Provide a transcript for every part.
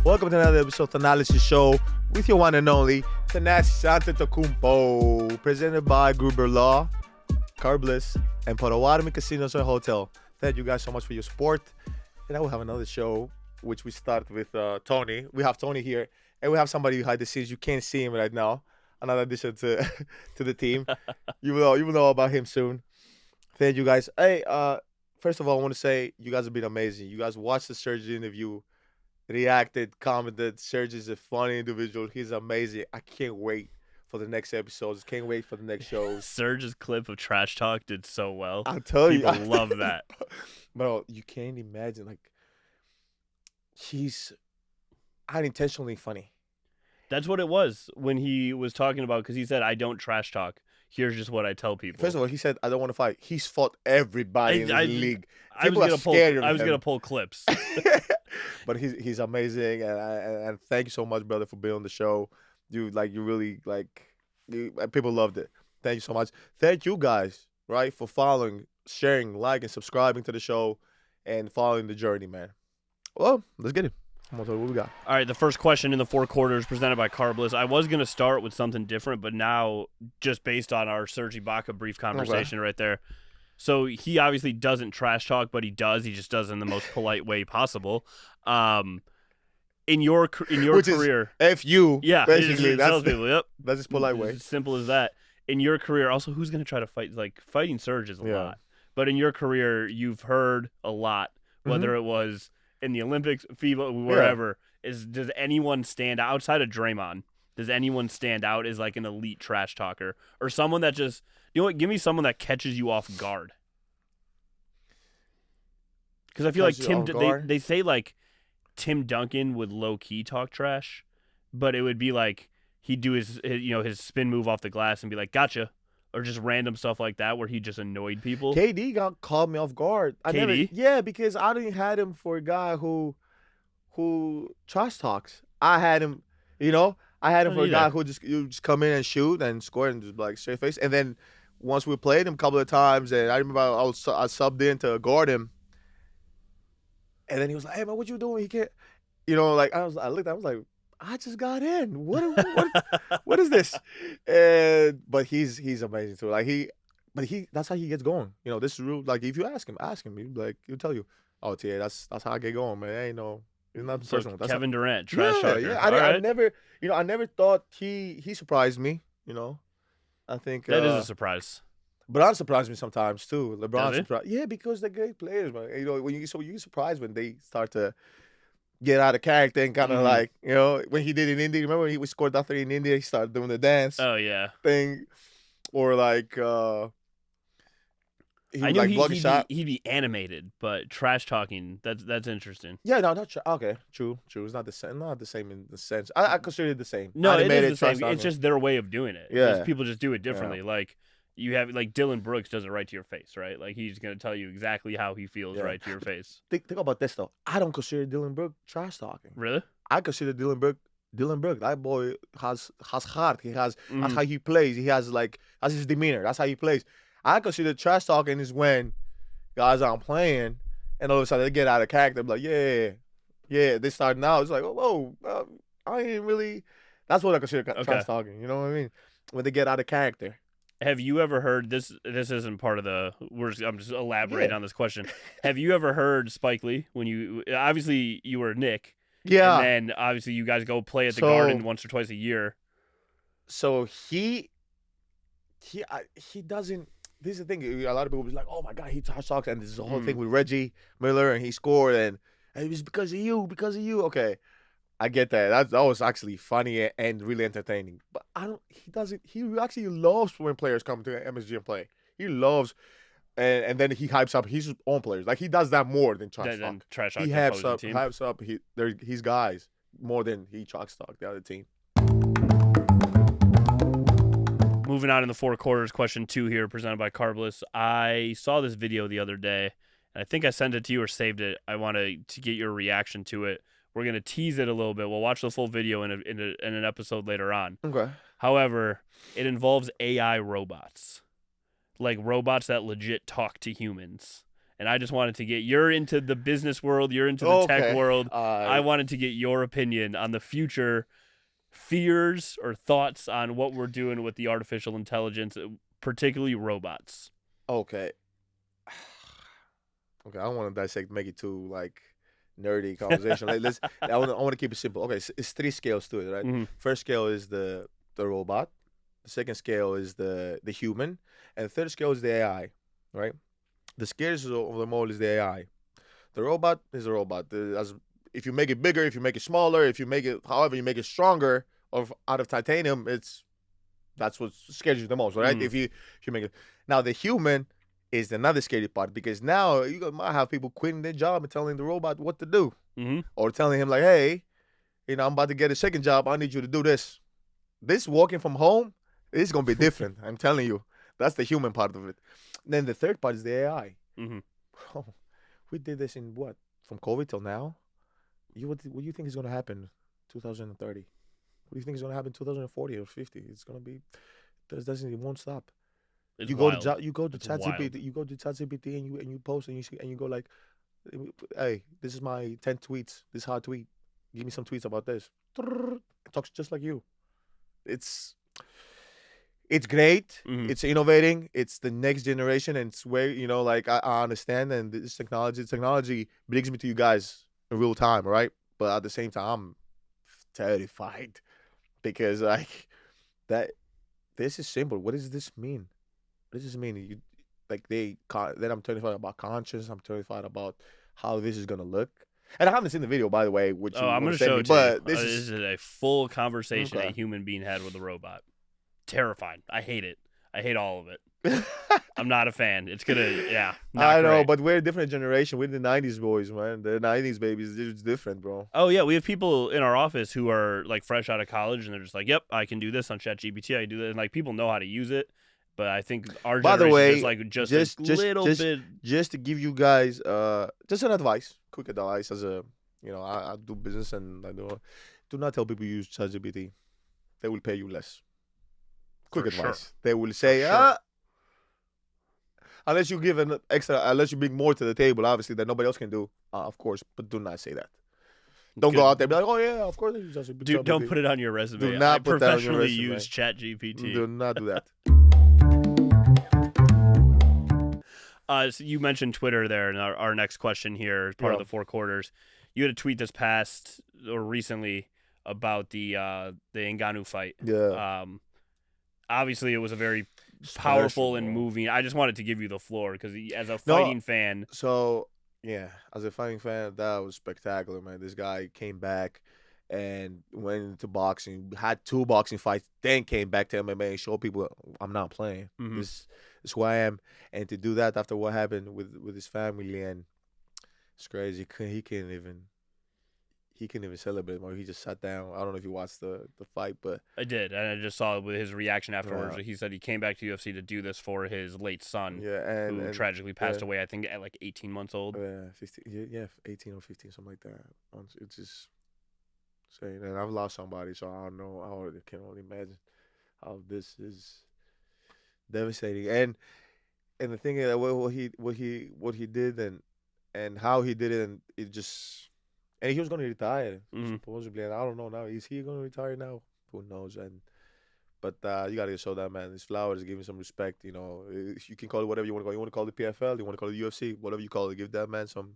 Welcome to another episode of Thanalysis show with your one and only Thanasis Antetokounmpo, presented by Gruber Law, Carbliss, and Potawatomi Casinos and Hotel. Thank you guys so much for your support. And I will have another show, which we start with Tony. We have Tony here, and we have somebody behind the scenes. You can't see him right now. Another addition to the team. You will know about him soon. Thank you guys. Hey, first of all, I want to say you guys have been amazing. You guys watched the Serge interview, reacted, commented. Serge is a funny individual. He's amazing. I can't wait for the next episodes. Can't wait for the next shows. Serge's clip of trash talk did so well. I'll tell you. People love that. Bro, you can't imagine. Like, he's unintentionally funny. That's what it was when he was talking about, because he said, I don't trash talk. Here's just what I tell people. First of all, he said, I don't want to fight. He's fought everybody in the league. I was going to pull clips. But he's amazing, and thank you so much, brother, for being on the show. You really people loved it. Thank you so much. Thank you guys, right, for following, sharing, liking, subscribing to the show, and following the journey, man. Well, let's get it. What we got? All right, the first question in the four quarters presented by Carbliss. I was going to start with something different, but now just based on our Serge Ibaka brief conversation right there. So he obviously doesn't trash talk, but he does. He just does it in the most polite way possible. In your career, F-U, yeah, basically. That's his polite way. As simple as that. In your career, also, who's going to try to fight? Like, fighting Serge is a lot. But in your career, you've heard a lot, whether it was in the Olympics, FIBA, wherever. Does anyone stand out outside of Draymond? Does anyone stand out as like an elite trash talker or someone that just, you know what? Give me someone that catches you off guard. Because I feel like they say like Tim Duncan would low key talk trash, but it would be like he'd do his spin move off the glass and be like, gotcha. Or just random stuff like that where he just annoyed people. KD caught me off guard. Because I didn't have him for a guy who trash talks. I had him, for a guy who just come in and shoot and score and just like straight face. And then once we played him a couple of times, and I remember I subbed in to guard him. And then he was like, "Hey man, what you doing? He can't," I looked, I was like, I just got in. What is this? But he's amazing too. That's how he gets going. This is real. Like if you ask him, he'll tell you, "Oh, TA, that's how I get going, man. Ain't no, it's not personal." That's Kevin Durant, trash talker. Yeah. I never thought he surprised me. I think that is a surprise. LeBron surprised me sometimes too. LeBron surprised. Yeah, because they're great players, man. When you surprised when they start to get out of character and kind of when he did in India. Remember when he scored that 3 in India? He started doing the dance. Oh yeah. Thing, or like I knew he'd be animated, but trash talking that's interesting. Yeah, no, not okay. True. It's not the same. Not the same in the sense. I consider it the same. No, animated, it is the same. It's just their way of doing it. Yeah, people just do it differently. Yeah. Like you have Dylan Brooks does it right to your face, right? Like he's gonna tell you exactly how he feels right to your face. Think about this though. I don't consider Dylan Brooks trash talking. Really? I consider Dylan Brooks. That boy has heart. He has that's how he plays. He has that's his demeanor. That's how he plays. I consider trash talking is when guys aren't playing and all of a sudden they get out of character. Like yeah. They start now. It's like whoa, I ain't really. That's what I consider trash talking. You know what I mean? When they get out of character. Have you ever heard this? This isn't part of the. I'm just elaborating on this question. Have you ever heard Spike Lee when you were Nick? Yeah. And then obviously you guys go play at the Garden once or twice a year. So he doesn't. This is the thing. A lot of people be like, "Oh my God, he trash talks," and this is the whole thing with Reggie Miller, and he scored, and it was because of you. Okay. I get that. That was actually funny and really entertaining. But he actually loves when players come to MSG and play. He loves, and then he hypes up his own players. Like he does that more than trash talk. He hypes up his guys more than he trash talk the other team. Moving on in the four quarters, question 2 here, presented by Carbliss. I saw this video the other day, and I think I sent it to you or saved it. I want to get your reaction to it. We're going to tease it a little bit. We'll watch the full video in an episode later on. Okay. However, it involves AI robots. Like robots that legit talk to humans. and I just wanted to get you're into the business world, you're into the tech world. I wanted to get your opinion on the future fears or thoughts on what we're doing with the artificial intelligence, particularly robots. Okay. Okay, I don't want to dissect, make it too like nerdy conversation. Like, I want to keep it simple. Okay, it's 3 scales to it, right? Mm-hmm. First scale is the robot. The second scale is the human, and the third scale is the AI, right? The scales of them all is the AI. The robot is a robot. If you make it bigger, if you make it smaller, if you make it, however you make it stronger, or out of titanium, that's what scares you the most, right? Mm. If you make it. Now the human is another scary part, because now you might have people quitting their job and telling the robot what to do, or telling him like, hey, I'm about to get a second job. I need you to do this. This working from home, it's gonna be different. I'm telling you, that's the human part of it. Then the third part is the AI. Bro, we did this in what, from COVID till now? What do you think is gonna happen 2030? What do you think is gonna happen 2040 or 50? It's gonna be, it won't stop. You go to ChatGPT, and you post and you go like, hey, this is my 10 tweets. This hot tweet. Give me some tweets about this. It talks just like you. It's great. It's innovating. It's the next generation, and it's where like I understand. And this technology brings me to you guys in real time, right? But at the same time, I'm terrified because like this is simple. What does this mean? What does this mean? Then I'm terrified about conscience. I'm terrified about how this is gonna look. And I haven't seen the video, by the way. Which I'm going to show it to you. But this is a full conversation a human being had with a robot. Terrified. I hate it. I hate all of it. I'm not a fan. It's gonna, I know, great. But we're a different generation. We're the '90s boys, man. The '90s babies. It's different, bro. Oh yeah, we have people in our office who are like fresh out of college, and they're just like, "Yep, I can do this on ChatGPT. I do that," and like people know how to use it. But I think our generation is like a little bit. Just to give you guys just an advice, quick advice as a I do business, and I do not tell people use ChatGPT. They will pay you less. Quick advice. Sure. They will say unless you give unless you bring more to the table, obviously, that nobody else can do, of course. But do not say that. Don't go out there and be like, oh yeah, of course. Don't put it on your resume. Do not put that on your resume. Use ChatGPT. Do not do that. So you mentioned Twitter there, and our next question here is part of the 4 quarters. You had a tweet this past or recently about the Ngannou fight. Yeah. Obviously, it was a very powerful and moving. I just wanted to give you the floor because as a fighting fan. So yeah, as a fighting fan, that was spectacular, man. This guy came back and went into boxing, had 2 boxing fights, then came back to MMA and showed people I'm not playing. This is who I am. And to do that after what happened with his family, and it's crazy. He can't even celebrate more. He just sat down. I don't know if you watched the fight, but I did, and I just saw with his reaction afterwards. He said he came back to UFC to do this for his late son, who tragically passed away. I think at like 18 months old. 18 or 15, something like that. It's just insane. And I've lost somebody, so I don't know. I can only imagine how this is devastating. And the thing is that what he did and how he did it, and it just. And he was going to retire, supposedly. And I don't know now. Is he going to retire now? Who knows? But you got to show that man his flowers, give him some respect. You can call it whatever you want to call it. You want to call it the PFL, you want to call it UFC, whatever you call it. Give that man some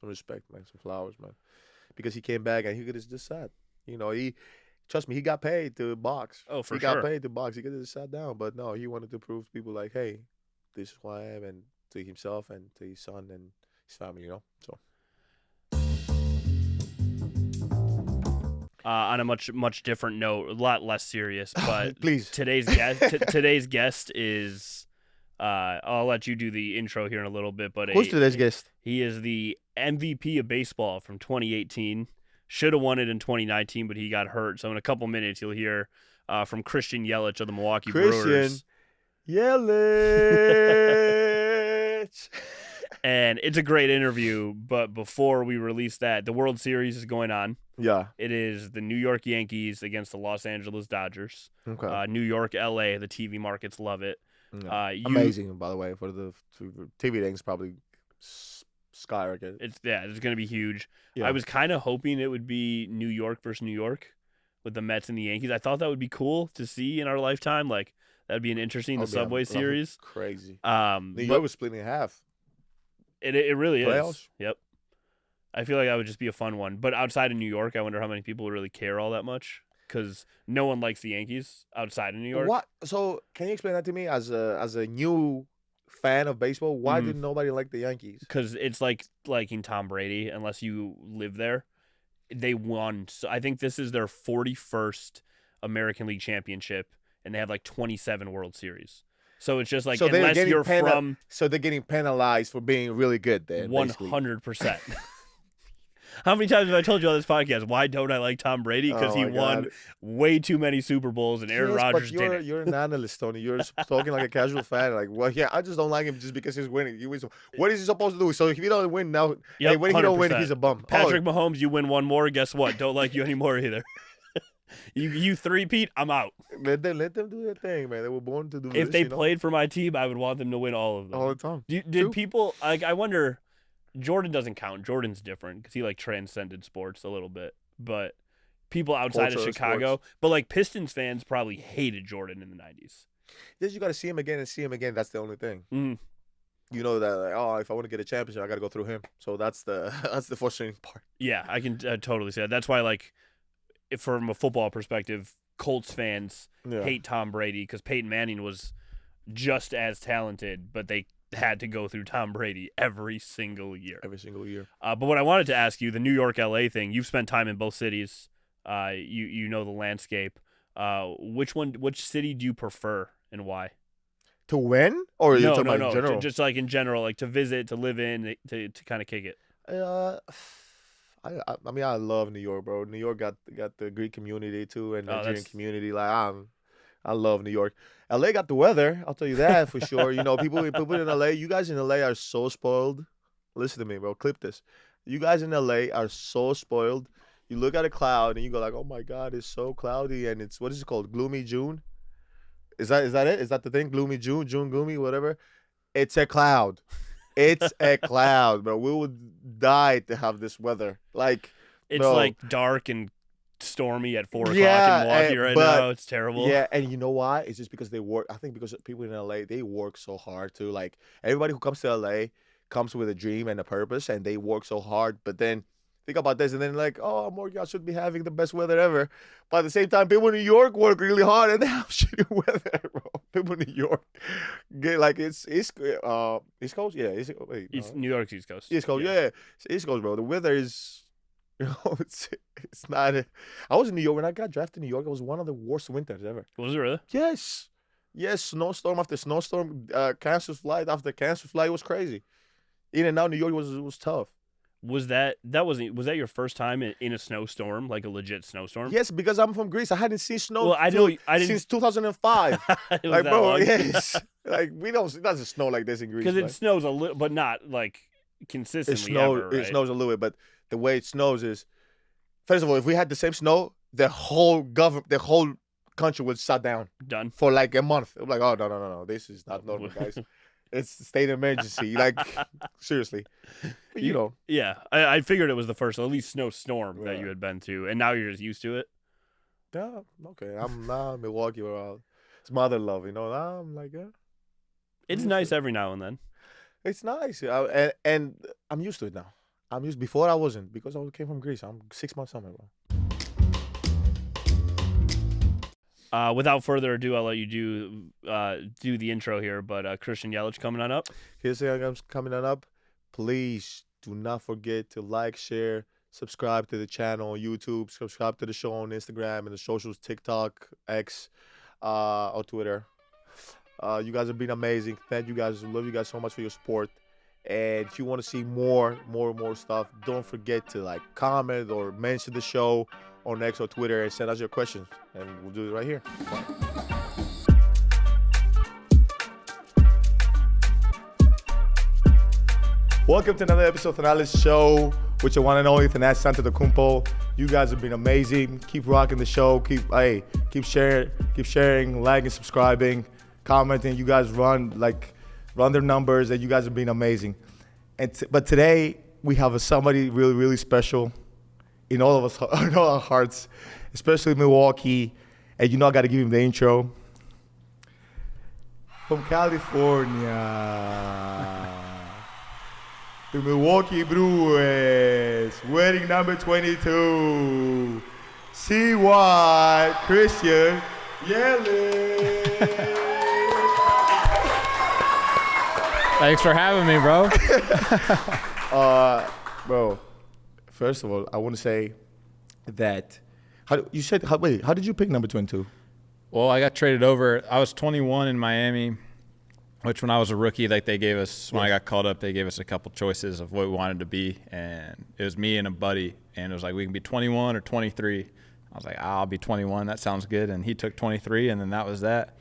respect, man, some flowers, man. Because he came back and he could have just sat. Trust me, he got paid to box. Oh, for sure. He got paid to box. He could have just sat down. But no, he wanted to prove to people like, hey, this is who I am, and to himself and to his son and his family, so. On a much different note, a lot less serious, but please. Today's guest is. I'll let you do the intro here in a little bit, but who's today's guest? He is the MVP of baseball from 2018. Should have won it in 2019, but he got hurt. So in a couple minutes, you'll hear from Christian Yelich of the Milwaukee Brewers. Christian Yelich. And it's a great interview, but before we release that, the World Series is going on. Yeah. It is the New York Yankees against the Los Angeles Dodgers. Okay. New York, LA, the TV markets love it. Amazing, by the way, for the TV things probably skyrocket. It's going to be huge. Yeah. I was kind of hoping it would be New York versus New York with the Mets and the Yankees. I thought that would be cool to see in our lifetime. Like that'd be an interesting the Subway Series. Crazy. New York was split in half. It really Playoffs? is. Yep. I feel like that would just be a fun one. But outside of New York, I wonder how many people really care all that much because no one likes the Yankees outside of New York. What? So can you explain that to me as a new fan of baseball? Why did nobody like the Yankees? Because it's like liking Tom Brady unless you live there. They won. So I think this is their 41st American League championship, and they have like 27 World Series. So it's just like so unless you're from. So they're getting penalized for being really good then. 100%. How many times have I told you on this podcast, why don't I like Tom Brady? Because he won way too many Super Bowls and Aaron Rodgers didn't. You're an analyst, Tony. You're talking like a casual fan. Like, well, yeah, I just don't like him just because he's winning. What is he supposed to do? So if he don't win now, hey, when he don't win, he's a bum. Patrick Mahomes, you win one more. Guess what? Don't like you anymore either. You three-peat, I'm out. Let them do their thing, man. They were born to do this. If they played for my team, I would want them to win all of them. All the time. Did people, like, I wonder, Jordan doesn't count. Jordan's different because he, like, transcended sports a little bit. But people outside of Chicago, but, like, Pistons fans probably hated Jordan in the 90s. Yes, you got to see him again and see him again. That's the only thing. Mm-hmm. You know that, like, if I want to get a championship, I got to go through him. So that's the frustrating part. Yeah, I can totally see that. That's why, like, from a football perspective, Colts fans hate Tom Brady because Peyton Manning was just as talented, but they had to go through Tom Brady every single year. But what I wanted to ask you, the New York-LA thing, you've spent time in both cities. You know the landscape. Which city do you prefer and why? To win? Or no, in general? Just like in general, like to visit, to live in, to kind of kick it. I mean, I love New York, bro. New York got the Greek community too and Nigerian community. Like I love New York. LA got the weather. I'll tell you that for sure. You know, people in LA. You guys in LA are so spoiled. Listen to me, bro. Clip this. You guys in LA are so spoiled. You look at a cloud and you go like, "Oh my God, it's so cloudy." And it's, what is it called? Gloomy June. Is that it? Is that the thing? Gloomy June gloomy, whatever. It's a cloud. It's a cloud, bro. We would die to have this weather. Like, it's like dark and stormy at 4 o'clock in Milwaukee right now. It's terrible. Yeah, and you know why? It's just because they work. I think because people in LA, they work so hard too. Like, everybody who comes to LA comes with a dream and a purpose, and they work so hard. But then think about this, and then like, oh, Morgan should be having the best weather ever. But at the same time, people in New York work really hard, and they have shitty weather, bro. People in New York get like it's East Coast, yeah. New York's East Coast. East Coast, yeah. It's East Coast, bro. The weather is, you know, it's not. I was in New York when I got drafted in New York. It was one of the worst winters ever. Was it really? Yes. Snowstorm after snowstorm, cancerous flight after cancerous flight. It was crazy. In and out, New York was tough. Was that your first time in a snowstorm, like a legit snowstorm? Yes, because I'm from Greece. I hadn't seen snow. Well, I didn't since 2005. Like, bro, yes. Like, it doesn't snow like this in Greece. Because it snows a little, but not like consistently. It snows a little bit, but the way it snows is, first of all, if we had the same snow, the whole country would shut down. Done for like a month. I'm like, oh no, this is not normal, guys. It's state emergency. Like, seriously. But, you know. Yeah. I figured it was the first, at least snowstorm that you had been to, and now you're just used to it. Yeah, okay. I'm now Milwaukee. It's mother love, you know. Now I'm like, yeah. It's nice every now and then. It's nice. And I'm used to it now. Before I wasn't, because I came from Greece. I'm 6 months somewhere, bro. Without further ado, I'll let you do the intro here. But Christian Yelich coming on up. Coming on up. Please do not forget to like, share, subscribe to the channel on YouTube, subscribe to the show on Instagram and the socials, TikTok, X, or Twitter. You guys have been amazing. Thank you guys. Love you guys so much for your support. And if you want to see more stuff, don't forget to like, comment, or mention the show on X or Twitter and send us your questions, and we'll do it right here. Welcome to another episode of Thanalysis Show with your one and only Thanasis Antetokounmpo. You guys have been amazing. Keep rocking the show. Keep sharing, liking, subscribing, commenting. You guys run their numbers, and you guys have been amazing. But today we have somebody really, really special in all of us, in all our hearts, especially Milwaukee. And I got to give him the intro. From California, the Milwaukee Brewers, wearing number 22, Christian Yelich. Thanks for having me, bro. Bro, first of all, I want to say that how did you pick number 22? Well, I got traded over. I was 21 in Miami, which when I was a rookie, like they gave us, when I got called up, they gave us a couple choices of what we wanted to be. And it was me and a buddy. And it was like, we can be 21 or 23. I was like, I'll be 21. That sounds good. And he took 23, and then that was that.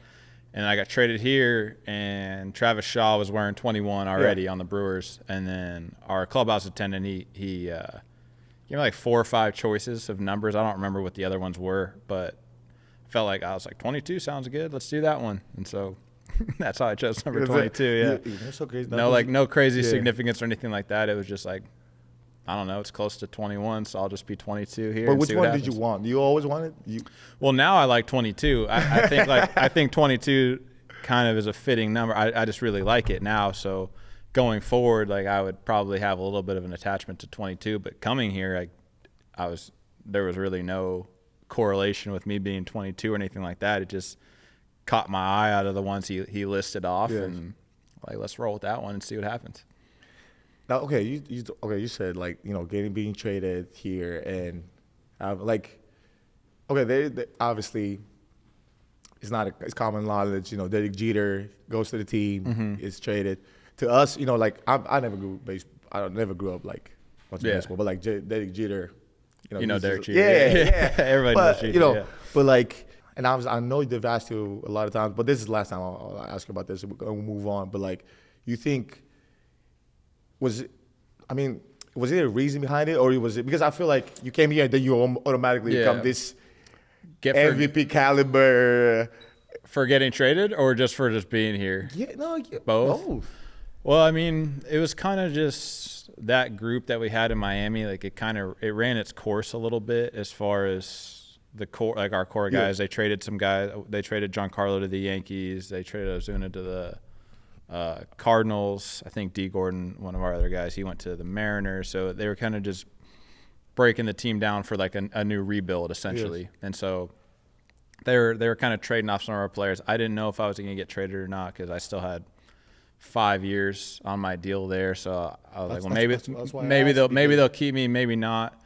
And I got traded here, and Travis Shaw was wearing 21 already on the Brewers. And then our clubhouse attendant, he gave me like 4 or 5 choices of numbers. I don't remember what the other ones were, but felt like I was like 22 sounds good. Let's do that one. And so that's how I chose number 22. Yeah. That's so crazy. No crazy significance or anything like that. It was just like, I don't know, it's close to 21, so I'll just be 22 here. But which one did you want? You always wanted? Well, now I like 22. I think 22 kind of is a fitting number. I just really like it now. So going forward, like I would probably have a little bit of an attachment to 22. But coming here, there was really no correlation with me being 22 or anything like that. It just caught my eye out of the ones he listed off, and like, let's roll with that one and see what happens. Now, okay, you said being traded here, and they obviously it's common knowledge. Derek Jeter goes to the team, is traded. To us, I never grew up watching baseball, but Derek Jeter. Derek Jeter. Yeah. Everybody knows Jeter. But I know they've asked you a lot of times, but this is the last time I'll ask you about this. We'll move on. But you think, was it a reason behind it, or was it because I feel like you came here and then you automatically become this MVP caliber for getting traded, or just for being here? Both. Well, it was kind of just that group that we had in Miami. Like it ran its course a little bit as far as the core, like our core guys. They traded some guys. They traded Giancarlo to the Yankees. They traded Ozuna to the Cardinals. I think D. Gordon, one of our other guys, he went to the Mariners. So they were kind of just breaking the team down for like a new rebuild essentially. Yes. And so they were kind of trading off some of our players. I didn't know if I was going to get traded or not because I still had 5 years on my deal there, so I was maybe they'll keep me, maybe not.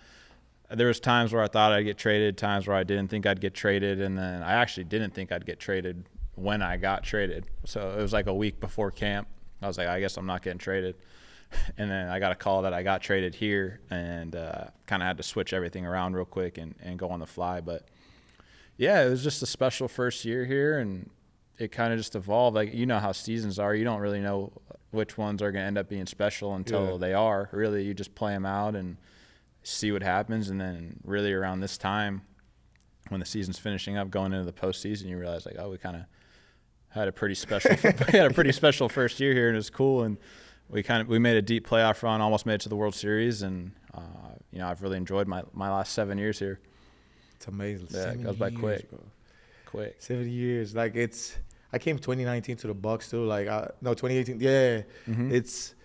There was times where I thought I'd get traded, times where I didn't think I'd get traded, and then I actually didn't think I'd get traded when I got traded. So it was like a week before camp. I was like, I guess I'm not getting traded. And then I got a call that I got traded here, and kind of had to switch everything around real quick and go on the fly. But yeah, it was just a special first year here, and it kind of just evolved. Like, how seasons are. You don't really know which ones are going to end up being special until they are. Really, you just play them out and see what happens. And then really around this time, when the season's finishing up, going into the postseason, you realize we kind of had a pretty special first year here, and it was cool. And we made a deep playoff run, almost made it to the World Series, and I've really enjoyed my last 7 years here. It's amazing. Yeah, it goes by quick. Bro. Quick. 7 years. I came 2019 to the Bucks too. 2018. Yeah. It's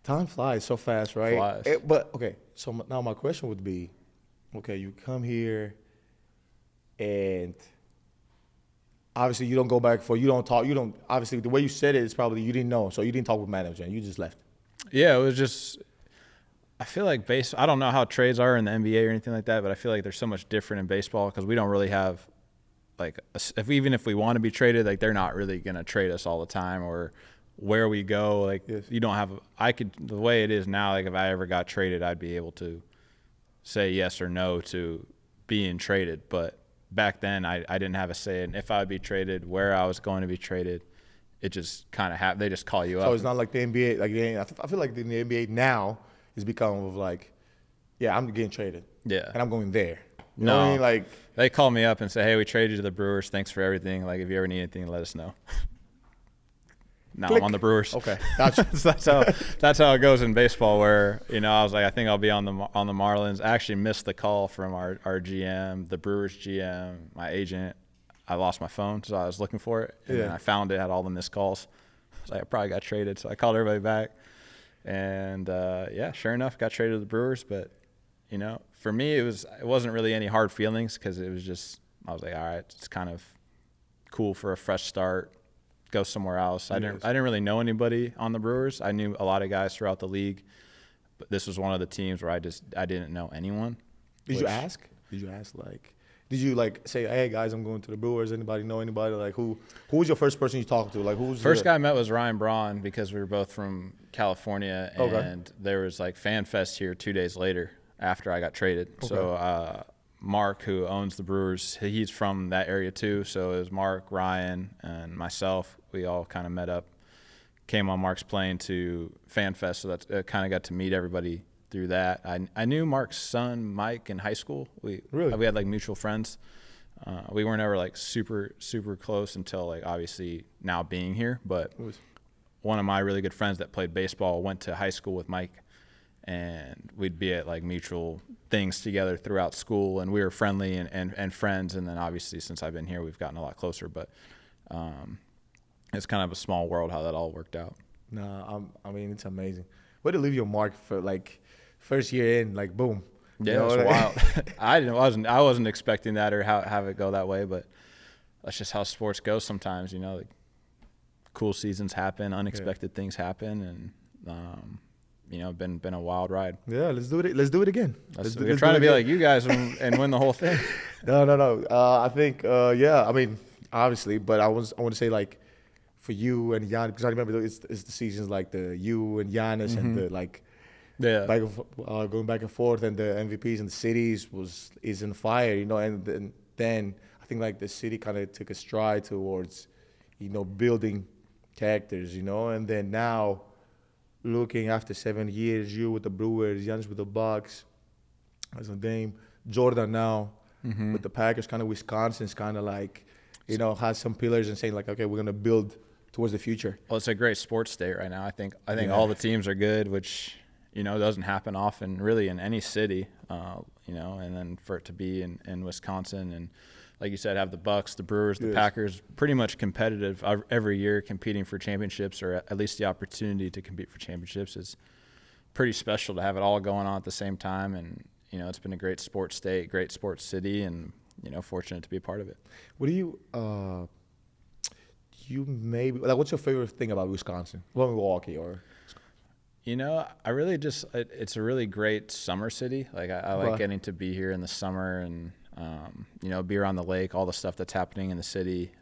time flies so fast, right? Flies. But okay, so now my question would be, okay, you come here, and obviously you don't go back you don't talk. You don't, obviously the way you said it is probably you didn't know, so you didn't talk with management. You just left. Yeah, it was just. I feel like I don't know how trades are in the NBA or anything like that, but I feel like they're so much different in baseball because we don't really have. Even if we want to be traded, they're not really going to trade us all the time, or where we go. You don't have the way it is now, if I ever got traded, I'd be able to say yes or no to being traded. But back then I didn't have a say in if I would be traded, where I was going to be traded. It just kind of they just call you up. So it's not like the NBA. I feel like the NBA now is becoming I'm getting traded. Yeah. And I'm going there. You know what I mean? Like, they call me up and say, "Hey, we traded you to the Brewers. Thanks for everything. Like, if you ever need anything, let us know." Now I'm on the Brewers. Okay, gotcha. So that's how it goes in baseball. Where I was like, I think I'll be on the Marlins. I actually missed the call from our GM, the Brewers GM, my agent. I lost my phone, so I was looking for it, and then I found it, had all the missed calls. I was like, I probably got traded, so I called everybody back, and sure enough, got traded to the Brewers. But for me, it wasn't really any hard feelings because it was just, I was like, all right, it's kind of cool for a fresh start. Go somewhere else. I didn't really know anybody on the Brewers. I knew a lot of guys throughout the league, but this was one of the teams where I didn't know anyone. Did you ask? Did you say, hey guys, I'm going to the Brewers? Anybody know anybody? Like who was your first person you talked to? Like first guy I met was Ryan Braun because we were both from California, and there was like Fan Fest here 2 days later after I got traded. Okay. So Mark, who owns the Brewers, he's from that area too. So it was Mark, Ryan, and myself. We all kind of met up, came on Mark's plane to Fan Fest. So that kind of got to meet everybody through that. I knew Mark's son, Mike, in high school. We had like mutual friends. We weren't ever like super, super close until like obviously now being here. But one of my really good friends that played baseball went to high school with Mike. And we'd be at like mutual things together throughout school, and we were friendly and friends. And then obviously since I've been here, we've gotten a lot closer. But it's kind of a small world how that all worked out. No, I mean it's amazing. Way to leave your mark for like first year in, like boom. Yeah, it was wild. I wasn't expecting that or have it go that way, but that's just how sports go sometimes. Like cool seasons happen, unexpected things happen, and been a wild ride. Yeah, let's do it. Let's do it again. We're trying to be like you guys and win the whole thing. No. I think, I mean, obviously, but I want to say like for you and Giannis, because I remember it's the seasons like the you and Giannis and the like, going back and forth, and the MVPs and the cities is in fire, and then I think like the city kind of took a stride towards, building characters, and then now. Looking after 7 years, you with the Brewers, Giannis with the Bucks, as a name, Jordan now with the Packers, kind of Wisconsin's kind of like, has some pillars and saying like, okay, we're gonna build towards the future. Well, it's a great sports state right now. I think all the teams are good, which doesn't happen often really in any city, and then for it to be in Wisconsin and. Like you said, have the Bucks, the Brewers, the Packers, pretty much competitive every year, competing for championships, or at least the opportunity to compete for championships is pretty special to have it all going on at the same time. And, it's been a great sports state, great sports city, and, fortunate to be a part of it. What do you what's your favorite thing about Wisconsin? Well, Milwaukee or? I really it's a really great summer city. Like I like getting to be here in the summer and, be around the lake, all the stuff that's happening in the city.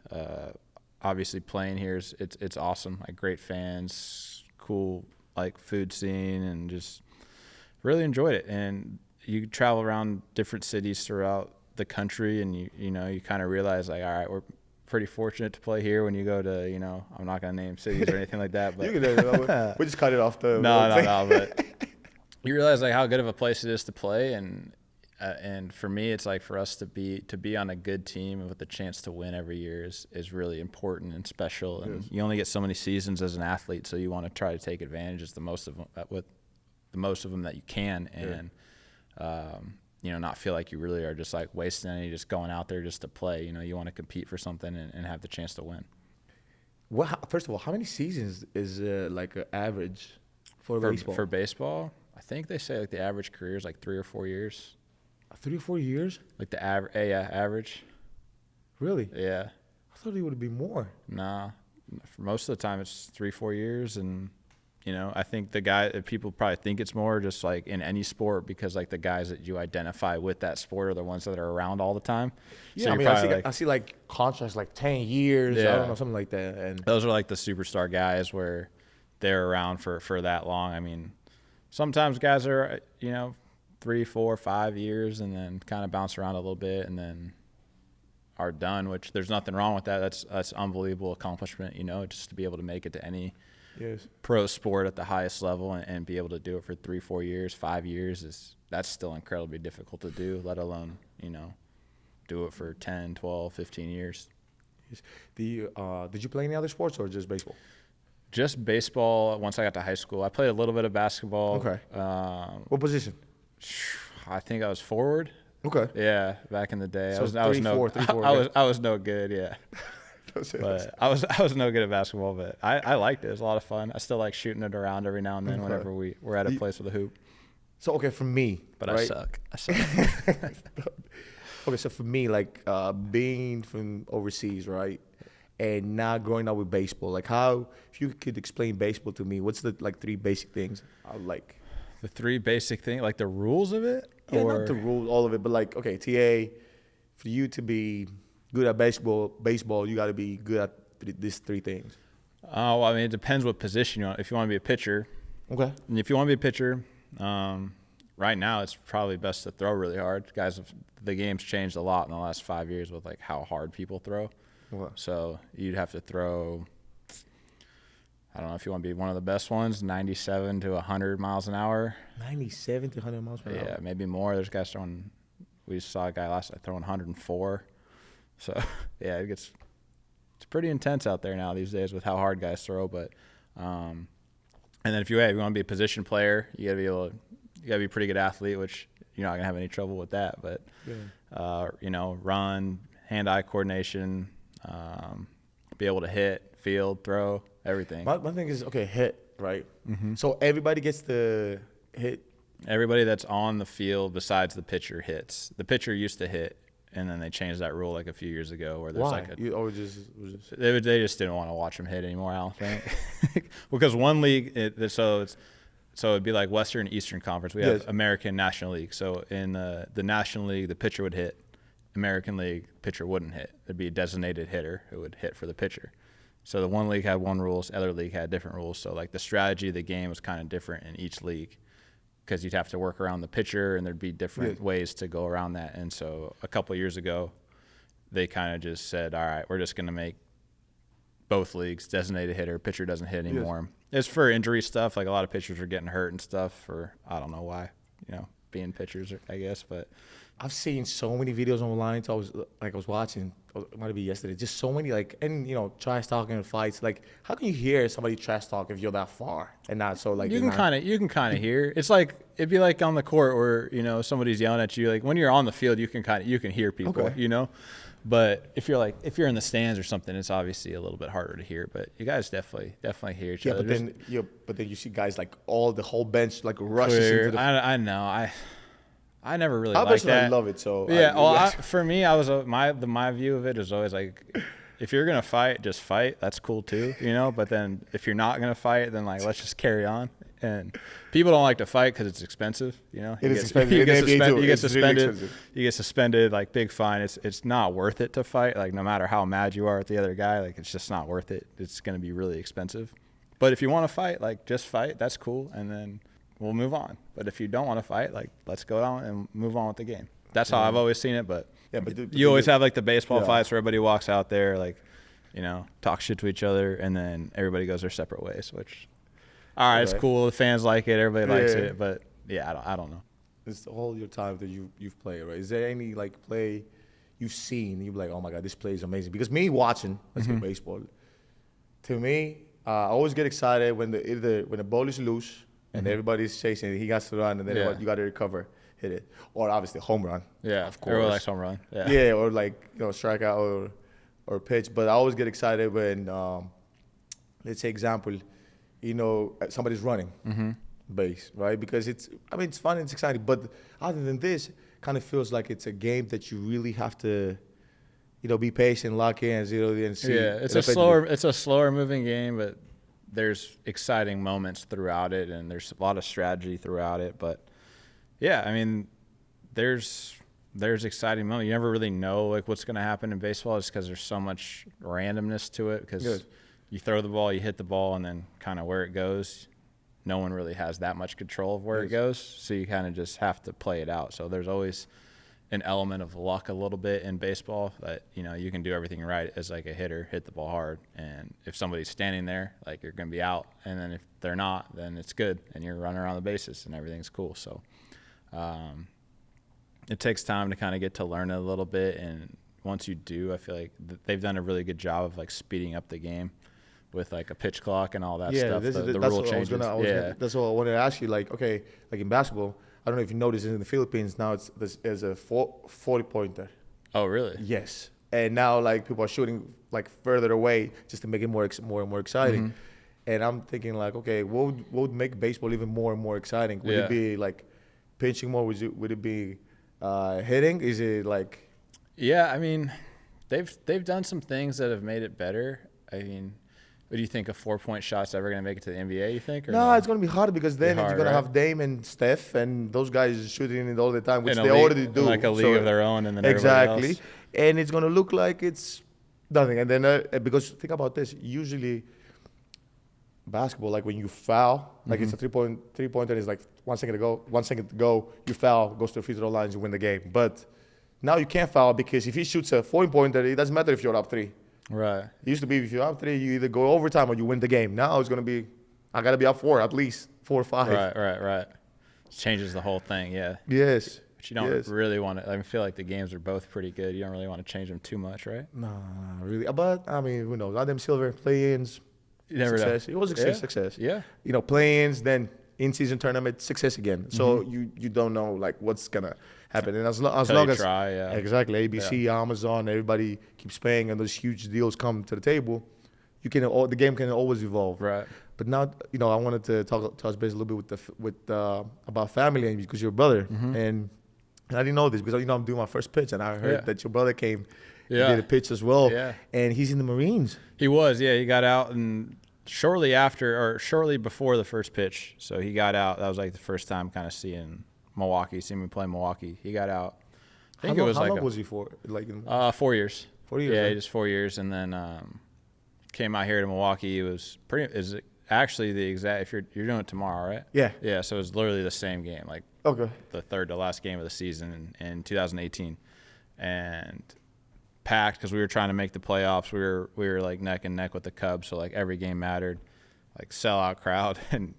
Obviously playing here it's awesome. Like great fans, cool like food scene, and just really enjoyed it. And you travel around different cities throughout the country, and you kind of realize like, all right, we're pretty fortunate to play here. When you go to, I'm not gonna name cities or anything like that, but you can we just cut it off the no, but you realize like how good of a place it is to play, and for me, it's like for us to be on a good team with the chance to win every year is really important and special. And you only get so many seasons as an athlete, so you want to try to take advantage of the most of them that you can, and not feel like you really are just like wasting any, just going out there just to play. You want to compete for something and have the chance to win. Well, first of all, how many seasons is like an average for baseball? For baseball, I think they say like the average career is like 3 or 4 years. 3 or 4 years? Like the average. Really? Yeah. I thought it would be more. Nah. For most of the time, it's 3-4 years, and I think people probably think it's more just like in any sport, because like the guys that you identify with that sport are the ones that are around all the time. Yeah, so I mean, I see like contracts like 10 years. Yeah. I don't know, something like that. And those are like the superstar guys where they're around for that long. I mean, sometimes guys are 3, 4, 5 years and then kind of bounce around a little bit and then are done, which there's nothing wrong with that. That's unbelievable accomplishment, just to be able to make it to any pro sport at the highest level and be able to do it for 3, 4 years, 5 years that's still incredibly difficult to do, let alone, do it for 10, 12, 15 years. Did you play any other sports or just baseball? Just baseball once I got to high school. I played a little bit of basketball. Okay. What position? I think I was forward. Okay. Yeah, back in the day. So I was no good, yeah. But I was no good at basketball, but I liked it. It was a lot of fun. I still like shooting it around every now and then whenever we're at a place with a hoop. So, okay, for me, but right? I suck. Okay, so for me, like being from overseas, right, and not growing up with baseball, like how, if you could explain baseball to me, what's the like 3 basic things I would like? The 3 basic things, like the rules of it? Yeah, not the rules, all of it, but like, okay, TA, for you to be good at baseball, you got to be good at these 3 things. Oh, well, I mean, it depends what position you want. If you want to be a pitcher, okay. And if you want to be a pitcher, right now it's probably best to throw really hard. Guys, the game's changed a lot in the last 5 years with like how hard people throw. Okay. So you'd have to throw, I don't know if you want to be one of the best ones, 97 to 100 miles an hour. 97 to 100 miles per hour. Yeah, maybe more. There's guys throwing. We saw a guy last night throwing 104. So yeah, it's pretty intense out there now these days with how hard guys throw. But and then if you want to be a position player, you got to be a pretty good athlete, which you're not gonna have any trouble with that. But run, hand-eye coordination, be able to hit, field, throw, everything. My thing is, okay, hit, right? Mm-hmm. So everybody gets to hit. Everybody that's on the field besides the pitcher hits. The pitcher used to hit, and then they changed that rule like a few years ago where there's Why? They just didn't want to watch them hit anymore, I don't think. Because one league, so it'd be like Western and Eastern Conference. We have American National League. So in the National League, the pitcher would hit. American League, pitcher wouldn't hit. There'd be a designated hitter who would hit for the pitcher. So the one league had one rules, the other league had different rules. So like the strategy of the game was kind of different in each league because you'd have to work around the pitcher and there'd be different ways to go around that. And so a couple of years ago, they kind of just said, all right, we're just going to make both leagues designated hitter, pitcher doesn't hit anymore. It's for injury stuff. Like a lot of pitchers are getting hurt and stuff for, I don't know why, being pitchers, I guess, but I've seen so many videos online. So I was watching, it might be yesterday, just so many trash talking and fights. Like, how can you hear somebody trash talk if you're that far and not so like? You can kind of hear. It's like it'd be like on the court where somebody's yelling at you. Like when you're on the field, you can hear people. Okay. But if you're in the stands or something, it's obviously a little bit harder to hear. But you guys definitely hear each other. But then you see guys like the whole bench like rushes into the. I know. I never really liked that. I love it. So yeah. For me, my view of it is always like, if you're gonna fight, just fight. That's cool too, But then if you're not gonna fight, then like let's just carry on. And people don't like to fight because it's expensive. It is expensive. You get suspended, like big fine. It's not worth it to fight. Like no matter how mad you are at the other guy, like it's just not worth it. It's gonna be really expensive. But if you want to fight, like just fight. That's cool. And then we'll move on. But if you don't want to fight, like let's go on and move on with the game. That's how I've always seen it. But you always have like the baseball fights where everybody walks out there, like, talk shit to each other, and then everybody goes their separate ways. Which, all right, it's cool. The fans like it. Everybody likes it. But I don't know. It's all your time that you've played, right? Is there any like play you've seen and you're like, oh my god, this play is amazing? Because me watching, let's say baseball, to me, I always get excited when the ball is loose. And everybody's chasing it. He got to run, and then you got to recover, hit it. Or obviously home run. Yeah, of course. Everyone likes home run. Yeah. Yeah, or like strikeout or pitch. But I always get excited when, let's say example, somebody's running base, right? Because it's fun and it's exciting. But other than this, kind of feels like it's a game that you really have to, be patient, lock in, and see. Yeah, it's a slower moving game, but there's exciting moments throughout it, and there's a lot of strategy throughout it. But there's exciting moments. You never really know like what's going to happen in baseball, just because there's so much randomness to it. Because you throw the ball, you hit the ball, and then kind of where it goes, no one really has that much control of where it goes. So you kind of just have to play it out. So there's always an element of luck a little bit in baseball, that you can do everything right as like a hitter, hit the ball hard, and if somebody's standing there, like you're going to be out, and then if they're not, then it's good and you're running around the bases and everything's cool. So it takes time to kind of get to learn it a little bit. And once you do, I feel like they've done a really good job of like speeding up the game with like a pitch clock and all that stuff. The rule changes. That's what I wanted to ask you. Like, okay, like in basketball, I don't know if you noticed in the Philippines now there's a 40-pointer. Oh, really? Yes. And now like people are shooting like further away just to make it more and more exciting. Mm-hmm. And I'm thinking like, okay, what would make baseball even more and more exciting? Would it be like pitching more? Would it be hitting? Is it like? Yeah, I mean, they've done some things that have made it better. I mean, what do you think a 4-point shot's ever going to make it to the NBA, you think? Or no, it's going to be hard because then you're going to have Dame and Steph and those guys shooting it all the time, which they already do. Like a league of their own and then exactly. Else. And it's going to look like it's nothing. And then because think about this, usually basketball, like when you foul, like it's a three-pointer, it's like 1 second to go, you foul, goes to the free throw lines, you win the game. But now you can't foul because if he shoots a 4-pointer, it doesn't matter if you're up 3. Right. It used to be if you're up 3, you either go overtime or you win the game. Now it's going to be, I got to be up 4, at least 4 or 5. Right. It changes the whole thing, yeah. Yes. But you don't really want to, I feel like the games are both pretty good. You don't really want to change them too much, right? No, really. But, I mean, who knows? Adam Silver, play-ins, success. It was a success. Yeah. You know, play-ins, then in-season tournament, success again. So you don't know, like, what's going to happen. And as long as try, exactly, ABC, Amazon, everybody keeps paying and those huge deals come to the table, the game can always evolve. Right. But now, you know, I wanted to touch base a little bit with about family, and because you're a brother. And I didn't know this because, you know, I'm doing my first pitch, and I heard that your brother came and did a pitch as well. Yeah. And he's in the Marines. He was, he got out and shortly before the first pitch. So he got out. That was like the first time kind of seeing me play Milwaukee. He got out. I think how long was he for? Like 4 years. 4 years. Yeah, just 4 years, and then came out here to Milwaukee. It was actually the exact. If you're doing it tomorrow, right? Yeah. Yeah. So it was literally the same game, like the third to last game of the season in 2018, and packed because we were trying to make the playoffs. We were like neck and neck with the Cubs, so like every game mattered, like sellout crowd. And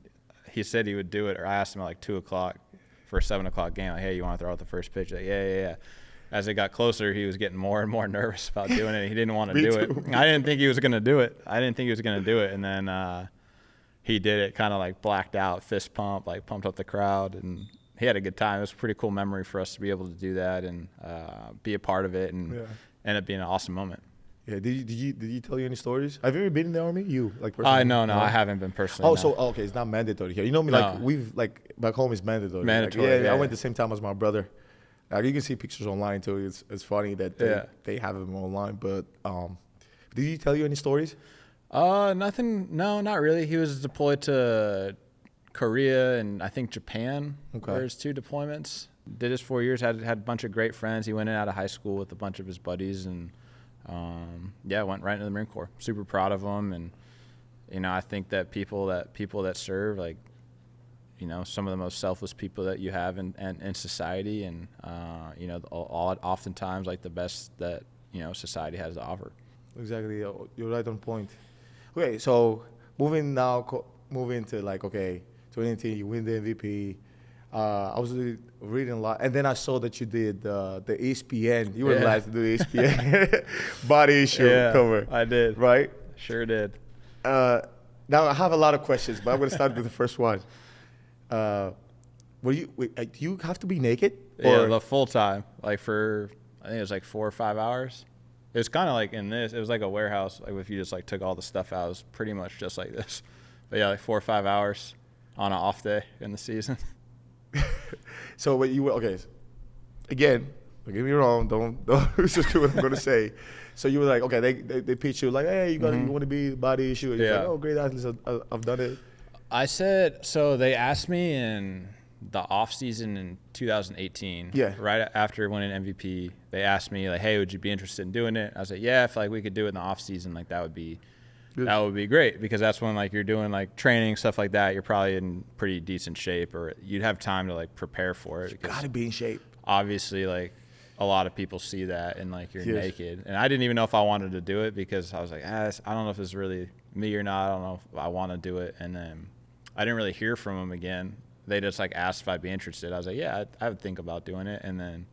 he said he would do it, or I asked him at like 2:00 for a 7:00 game. Like, hey, you want to throw out the first pitch? Like, yeah. As it got closer, he was getting more and more nervous about doing it. He didn't want to do it. I didn't think he was going to do it. And then he did it, kind of like blacked out, fist pump, like pumped up the crowd. And he had a good time. It was a pretty cool memory for us to be able to do that and be a part of it, and end up being an awesome moment. Yeah. Did you tell you any stories? Have you ever been in the Army? You like personally? No, I haven't been personally. Okay, it's not mandatory here. You know me, like we've like back home is mandatory. Mandatory. I went the same time as my brother. You can see pictures online too. It's funny that they have them online. But did he tell you any stories? Nothing. No, not really. He was deployed to Korea and I think Japan. Okay. There's 2 deployments. Did his 4 years. Had a bunch of great friends. He went in out of high school with a bunch of his buddies and went right into the Marine Corps. Super proud of him. And you know, I think that people that serve, like, you know, some of the most selfless people that you have in society, and you know, oftentimes like the best that, you know, society has to offer. Exactly, you're right on point. Okay, so moving to like 2018, you win the MVP. I was reading a lot, and then I saw that you did the ESPN. You were the last to do the ESPN body issue cover. I did. Right? Sure did. Now I have a lot of questions, but I'm going to start with the first one. Do you have to be naked? Yeah, the full time, like for, I think it was like 4 or 5 hours. It was kind of like it was like a warehouse. Like if you just like took all the stuff out, it was pretty much just like this. But yeah, like 4 or 5 hours on an off day in the season. So when you again, don't get me wrong, don't just do what I'm going to say. So you were like, okay, they pitch you like, hey, you want to be body issue. You're like, oh, great athletes, I've done it. I said, so they asked me in the off season in 2018, right after winning MVP, they asked me like, hey, would you be interested in doing it? I was like, yeah, if like we could do it in the off season, like that would be great, because that's when like you're doing like training, stuff like that. You're probably in pretty decent shape, or you'd have time to like prepare for it. You gotta be in shape. Obviously, like a lot of people see that and like you're naked, and I didn't even know if I wanted to do it because I was like, I don't know if it's really me or not. I don't know if I want to do it. And then I didn't really hear from them again. They just like asked if I'd be interested. I was like, yeah, I would think about doing it. And then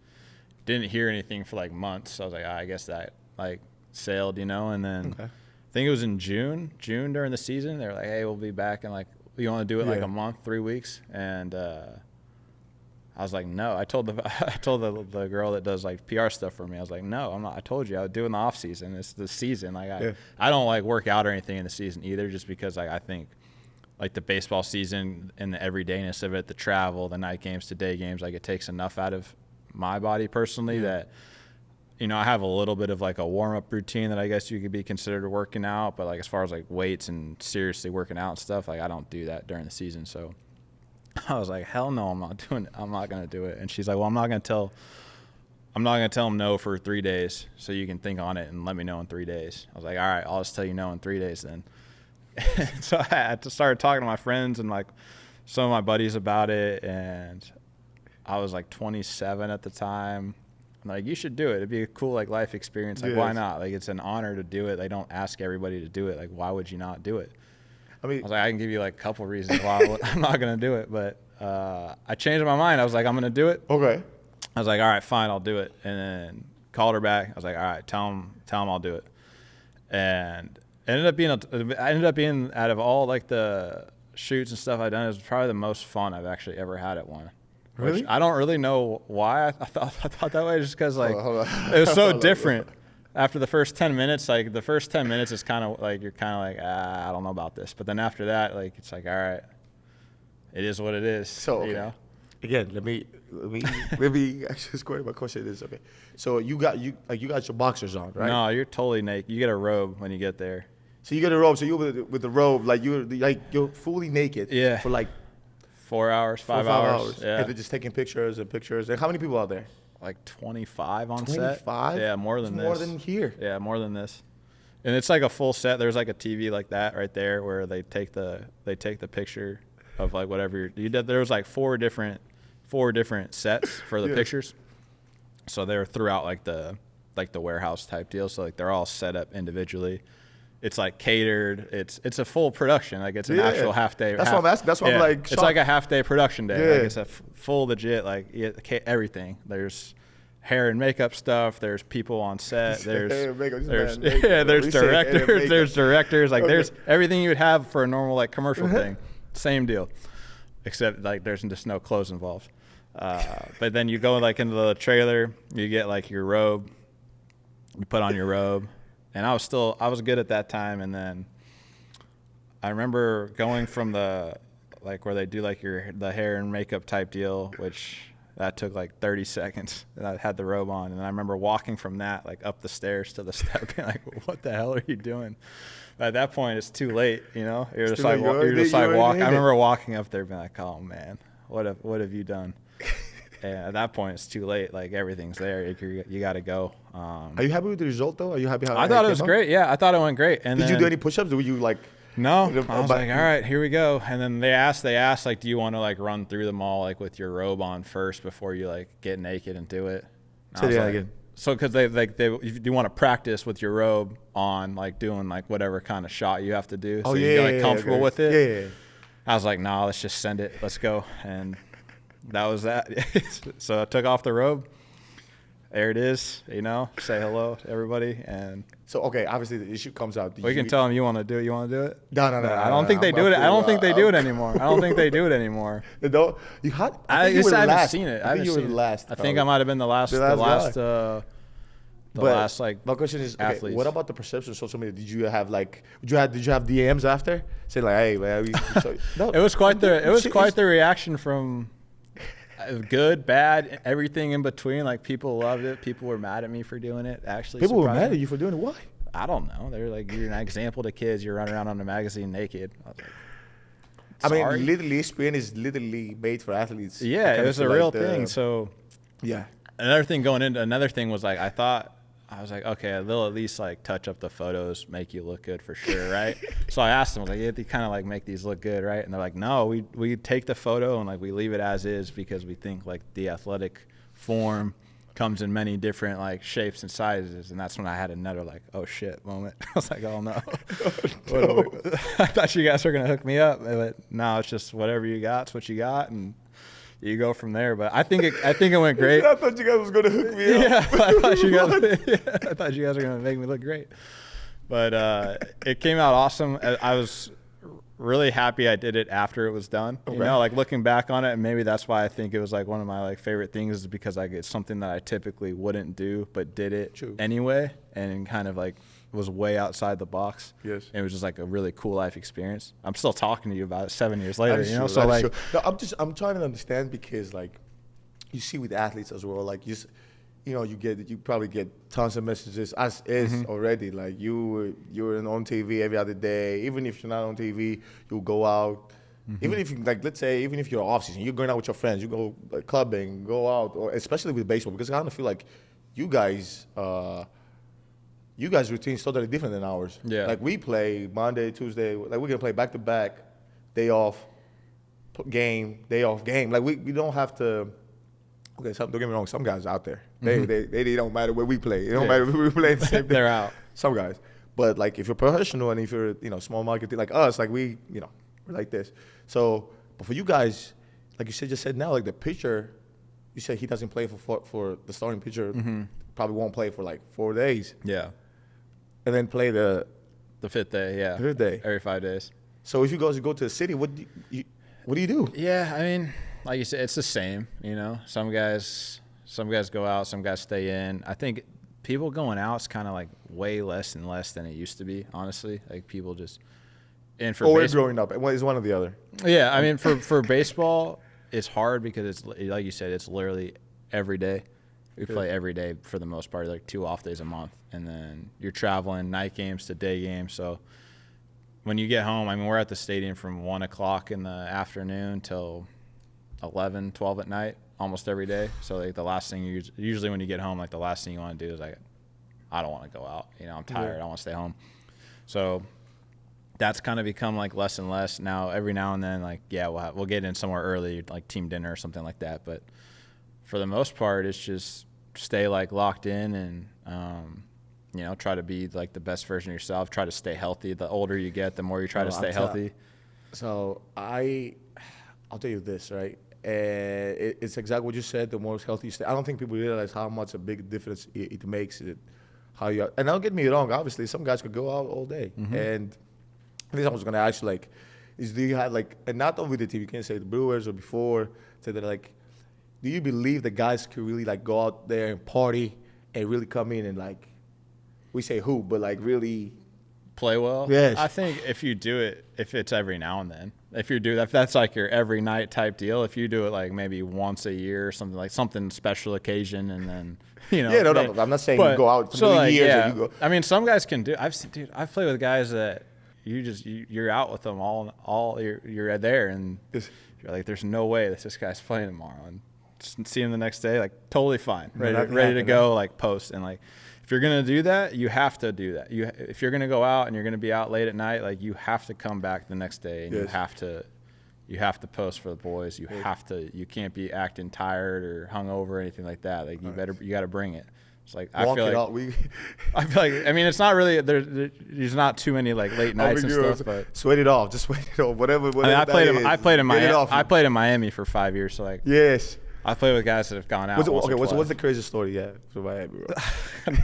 didn't hear anything for like months. So I was like, I guess that like sailed, you know. And then I think it was in June during the season. They were like, hey, we'll be back in like, you want to do it like a month, 3 weeks? And I was like, no. I told the girl that does like PR stuff for me. I was like, no, I'm not. I told you I would do it in the off season. It's the season. Like I don't like work out or anything in the season either, just because like I think like the baseball season and the everydayness of it, the travel, the night games to day games, like it takes enough out of my body personally that, you know, I have a little bit of like a warm up routine that I guess you could be considered working out, but like as far as like weights and seriously working out and stuff, like I don't do that during the season. So I was like, hell no, I'm not doing it. I'm not going to do it. And she's like, well, I'm not going to tell him no for 3 days so you can think on it and let me know in 3 days. I was like, all right, I'll just tell you no in 3 days then. So I had to start talking to my friends and like some of my buddies about it. And I was like 27 at the time. I'm like, you should do it. It'd be a cool like life experience. Like, why not? Like, it's an honor to do it. They don't ask everybody to do it. Like, why would you not do it? I mean, I was like, I can give you like a couple reasons why I'm not going to do it. But I changed my mind. I was like, I'm going to do it. Okay. I was like, all right, fine, I'll do it. And then called her back. I was like, all right, tell him I'll do it. And it ended up being out of all like the shoots and stuff I've done, it was probably the most fun I've actually ever had at one. Really? I don't really know why I thought that way, just because like it was so different. After the first 10 minutes, like the first 10 minutes is kind of like, you're kind of like, I don't know about this. But then after that, like, it's like, all right, it is what it is. So, you know? Again, let me actually square my question is, okay. So you got your boxers on, right? No, you're totally naked. You get a robe when you get there. So you get a robe. So you with the robe, like you're fully naked. Yeah. For like 4 hours, 5 hours. Yeah. And they're just taking pictures. And how many people out there? Like 25 on set. 25? Yeah, more than this. More than here. Yeah, more than this. And it's like a full set. There's like a TV like that right there where they take the picture of like whatever you did. There was like four different sets for the pictures. So they're throughout like the warehouse type deal. So like they're all set up individually. It's like catered. It's a full production. Like it's an actual half day. That's what I'm asking. That's what I'm like. It's like a half day production day. Yeah. Like it's a full legit like everything. There's hair and makeup stuff. There's people on set. There's directors. There's directors. Like there's everything you would have for a normal like commercial thing. Same deal, except like there's just no clothes involved. But then you go like into the trailer. You get like your robe. You put on your robe. And I was good at that time. And then I remember going from the, like where they do like the hair and makeup type deal, which that took like 30 seconds. And I had the robe on. And I remember walking from that, like up the stairs to the step, being like, what the hell are you doing? But at that point, it's too late, you know? You're just like walking. I remember walking up there being like, oh man, what have you done? And at that point, it's too late. Like everything's there. You got to go. Are you happy with the result though? Are you happy? I thought it was great. Yeah, I thought it went great. And did you do any push-ups? Or were you like? No, I was like, all right, here we go. And then they asked like, do you want to like run through them all like with your robe on first before you like get naked and do it? So because they if you want to practice with your robe on, like doing like whatever kind of shot you have to do, so you get like comfortable with it. Yeah. I was like, nah, let's just send it. Let's go. And that was that. So I took off the robe. There it is. You know, say hello to everybody. And so, okay, obviously the issue comes out. We can tell them you want to do it. You want to do it? No. I don't think they do it. I don't think they do it anymore. I don't think they do it anymore. You had? I haven't seen it. I think you were the last. I think I might have been the last. The last like. My question is, athletes. What about the perception of social media? Did you have DMs after? Say like, hey, man, no. It was quite the reaction from. Good, bad, everything in between. Like people loved it. People were mad at me for doing it. Actually, people were mad at you for doing it. Why? I don't know. They're like, you're an example to kids. You're running around on a magazine naked. I was like, sorry. I mean, literally, ESPN is literally made for athletes. Yeah, it was a real thing. So, yeah. Another thing was like, I was like, okay, they'll at least like touch up the photos, make you look good for sure, right? So I asked them, like, yeah, they kind of like make these look good, right? And they're like, no, we take the photo and like we leave it as is because we think like the athletic form comes in many different like shapes and sizes. And that's when I had another like, oh shit moment. I was like, oh no. I thought you guys were gonna hook me up, but no, it's just whatever you got, it's what you got. And you go from there. But I think it went great. I thought you guys was gonna hook me up. Yeah, I thought you guys were gonna make me look great. But it came out awesome. I was really happy I did it after it was done. Okay. You know, like looking back on it, and maybe that's why I think it was like one of my like favorite things, is because like it's something that I typically wouldn't do, but did it anyway, and kind of like was way outside the box. Yes. And it was just like a really cool life experience. I'm still talking to you about it 7 years later, you know? True, so like, no, I'm trying to understand, because like you see with athletes as well, like you know, you probably get tons of messages as is already. Like you're on TV every other day. Even if you're not on TV, you'll go out. Even if you, like, let's say, even if you're off season, you're going out with your friends, you go clubbing, go out, or especially with baseball, because I kind of feel like you guys' routine is totally different than ours. Yeah. Like we play Monday, Tuesday, like we can play back to back, day off, game, day off, game. Like we don't have to. Okay, don't get me wrong. Some guys out there, they don't matter where we play. It don't matter if we play the same thing. They're out. Some guys, but like if you're professional and if you're small market like us, like we're like this. So, but for you guys, like you just said now, like the pitcher, you said he doesn't play for the starting pitcher. Probably won't play for like 4 days. Yeah. And then play the fifth day. Yeah. Fifth day. Every 5 days. So if you go to the city, what do you do? Yeah, I mean, like you said, it's the same. You know, some guys go out, some guys stay in. I think people going out is kind of like way less and less than it used to be. Honestly, like people just. And for we're growing up. It's one or the other. Yeah, I mean, for baseball, it's hard because it's like you said, it's literally every day. We play every day for the most part, like 2 off days a month, and then you're traveling night games to day games. So when you get home, I mean, we're at the stadium from 1 o'clock in the afternoon till 11, 12 at night, almost every day. So like the last thing usually when you get home, like the last thing you want to do is like, I don't want to go out. You know, I'm tired. I want to stay home. So that's kind of become like less and less now. Every now and then, like, yeah, we'll get in somewhere early, like team dinner or something like that. But for the most part, it's just stay like locked in and try to be like the best version of yourself. Try to stay healthy. The older you get, the more you try to stay healthy. So I'll tell you this, right? It's exactly what you said. The more healthy you stay, I don't think people realize how much a big difference it makes. How you are. And don't get me wrong. Obviously, some guys could go out all day. And this I was gonna ask you, like, do you have like, and not only the team, you can't say the Brewers or before, say that like, do you believe that guys could really like go out there and party and really come in and like, we say hoop, but like really play well? Yes. I think if you do it, if it's every now and then, if you do that, if that's like your every night type deal, if you do it like maybe once a year or something, like something special occasion, and then Yeah, no, I'm not saying you go out for like, years. Yeah. You go. I mean, some guys can do. I've played with guys that you're out with them all you're there, and you're like, there's no way this guy's playing tomorrow, and just see him the next day, like totally fine, ready to go, like post. And like, if you're gonna do that, you have to do that. If you're gonna go out and you're gonna be out late at night, like you have to come back the next day, and you have to post for the boys. You can't be acting tired or hungover or anything like that. Like you got to bring it. It's like I feel like I mean, it's not really there's not too many like late nights and stuff, but sweat it off, just sweat it off, whatever. I played in Miami for 5 years, so like yes. I played with guys that have gone out. What's the craziest story you have for Miami, bro?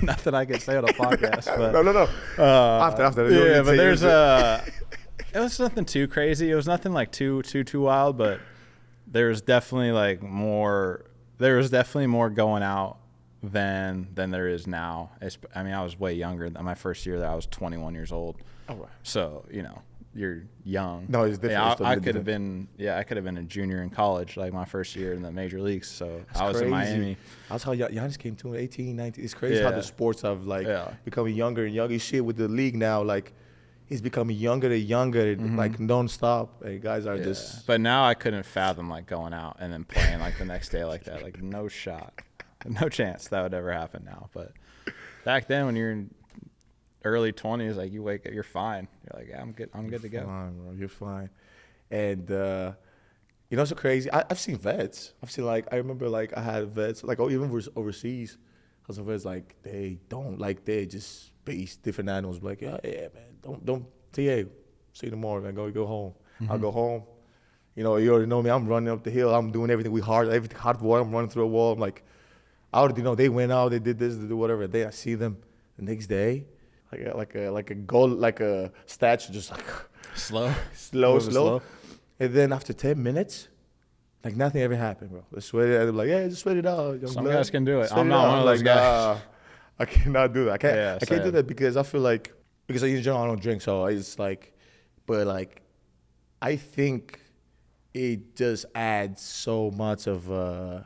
Nothing I can say on a podcast. But, no. After. Yeah, but there's it was nothing too crazy. It was nothing like too wild, but there was definitely more going out than there is now. I mean, I was way younger. My first year there, I was 21 years old. Oh, right. So, you're young. No, it's different. I could have been a junior in college, like my first year in the major leagues. So that's I was crazy. in Miami. That's how Giannis came to 18, 19. It's crazy how the sports have becoming younger and younger. You see it with the league now, like he's becoming younger and younger, like nonstop. And guys are just. But now I couldn't fathom like going out and then playing like the next day like that. Like no shot, no chance that would ever happen now. But back then, when you're in early 20s, like you wake up, you're fine. You're like, yeah, I'm good to go. Fine, bro. You're fine. And it's so crazy. I've seen vets. I remember like I had vets like even overseas. Because some vets like they just base different animals. Like yeah man, don't see you tomorrow, man. Go home. I'll go home. You know, you already know me. I'm running up the hill. I'm doing everything hard work. I'm running through a wall. I'm like, I already know they went out. They did this. They did whatever. Then I see them the next day, like a goal, like a statue, just like slow. And then after 10 minutes, like nothing ever happened, bro. They sweat it. I'm like, yeah, just sweat it out. Some guys can do it. I'm not one of those guys. I cannot do that. I can't do that because I feel like, because in general I don't drink, so it's like, but like, I think it just adds so much of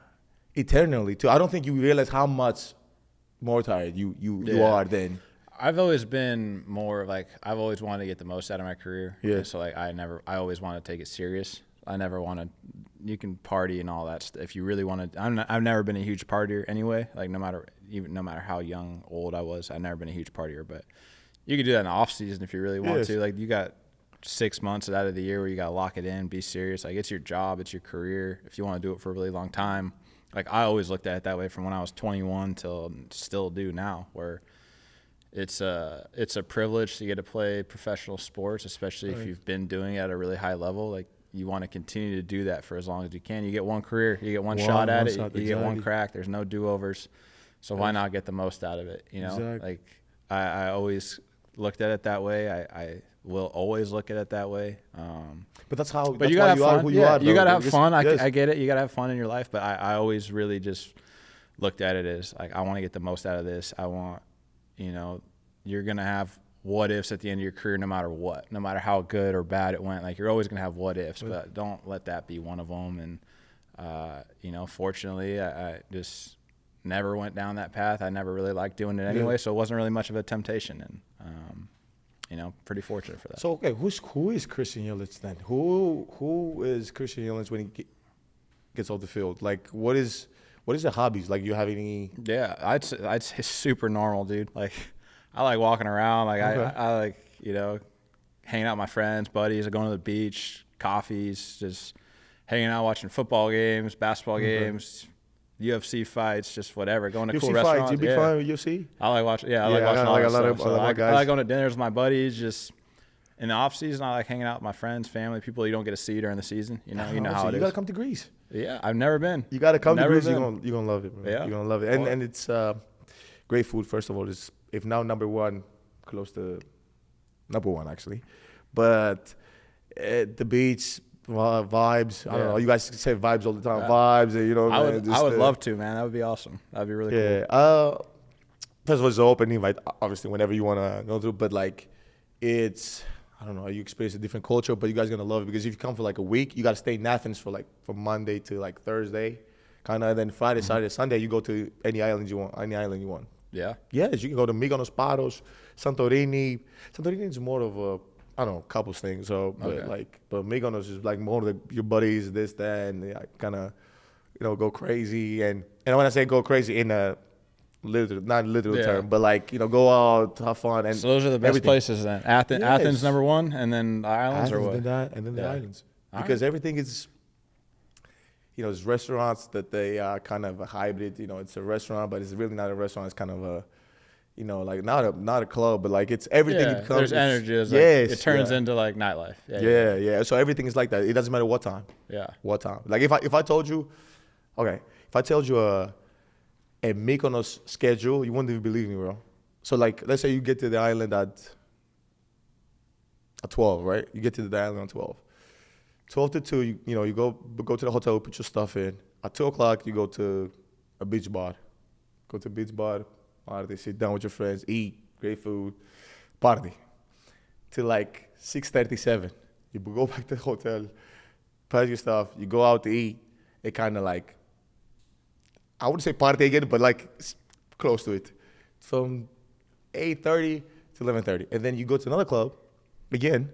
eternally too. I don't think you realize how much more tired you are then. I've always been more like, I've always wanted to get the most out of my career. Yeah. So like I always want to take it serious. I never want to, you can party and all that stuff if you really want to. I've never been a huge partier anyway. Like no matter how young, old I was, I've never been a huge partier. But you can do that in the off season if you really want to. Like you got 6 months out of the year where you got to lock it in, be serious. Like it's your job, it's your career. If you want to do it for a really long time, like I always looked at it that way from when I was 21 till still do now, where it's a privilege to get to play professional sports, especially if you've been doing it at a really high level. Like you want to continue to do that for as long as you can. You get one career, you get one shot at it, you get one crack. There's no do-overs. So why not get the most out of it? You know, like I always looked at it that way. I will always look at it that way. But that's how. But you gotta have fun. You gotta have fun. I get it. You gotta have fun in your life. But I always really just looked at it as like, I want to get the most out of this. I want, you know, you're gonna have what ifs at the end of your career, no matter what, no matter how good or bad it went. Like you're always gonna have what ifs, but don't let that be one of them. And you know, fortunately, I just never went down that path. I never really liked doing it anyway, so it wasn't really much of a temptation. And you know, pretty fortunate for that. So okay, who is Christian Yelich then? Who is Christian Yelich when he gets off the field? Like what is the hobbies? Like you have any? Yeah, I'd say super normal, dude. Like I like walking around. Like I like, you know, hanging out with my friends, buddies, going to the beach, coffees, just hanging out, watching football games, basketball games, UFC fights, just whatever. Going to UFC cool fights. restaurants. You big fan of UFC? I like watching. Yeah, I like watching. I like going to dinners with my buddies. Just in the off season, I like hanging out with my friends, family, people you don't get to see during the season. You know how it is. You gotta come to Greece. Yeah, I've never been. You gotta come to Greece. You're gonna love it, bro. Yeah, you're gonna love it. And it's great food. First of all, it's if now number one, close to number one actually, but the beach. Vibes. I don't know. You guys say vibes all the time. Vibes, and, you know. I would love to, man. That would be awesome. That'd be really cool. First of all, it's an open invite. Obviously, whenever you want to go through. But like, it's I don't know. You experience a different culture, but you guys are gonna love it because if you come for like a week, you gotta stay in Athens for like from Monday to like Thursday, kind of. And then Friday, Saturday, Sunday, you go to any island you want. Yeah. Yes, you can go to Mykonos, Paros, Santorini. Santorini is more of a I don't know, couples thing. So, but Mykonos is like more of your buddies, this, that, and kind of, you know, go crazy. And when I say go crazy in a not literal term, but like, you know, go out, have fun. And so those are the best places then. Athens number one, and then the islands, or what? And then the islands, because everything is, you know, it's restaurants that they are kind of a hybrid. You know, it's a restaurant, but it's really not a restaurant. It's kind of a you know, like not a club, but like it's everything. Yeah, there's energy. Like, it turns into like nightlife. Yeah. So everything is like that. It doesn't matter what time. Yeah. What time? Like if I told you, okay, if I told you a Mykonos schedule, you wouldn't even believe me, bro. So like, let's say you get to the island at 12, right? You get to the island at 12. 12 to 2, you go to the hotel, put your stuff in. At 2 o'clock, you go to a beach bar. Go to a beach bar. Party, sit down with your friends, eat, great food, party. Till like 6:37, you go back to the hotel, pack your stuff, you go out to eat. It kind of like, I wouldn't say party again, but like close to it. From 8:30 to 11:30. And then you go to another club again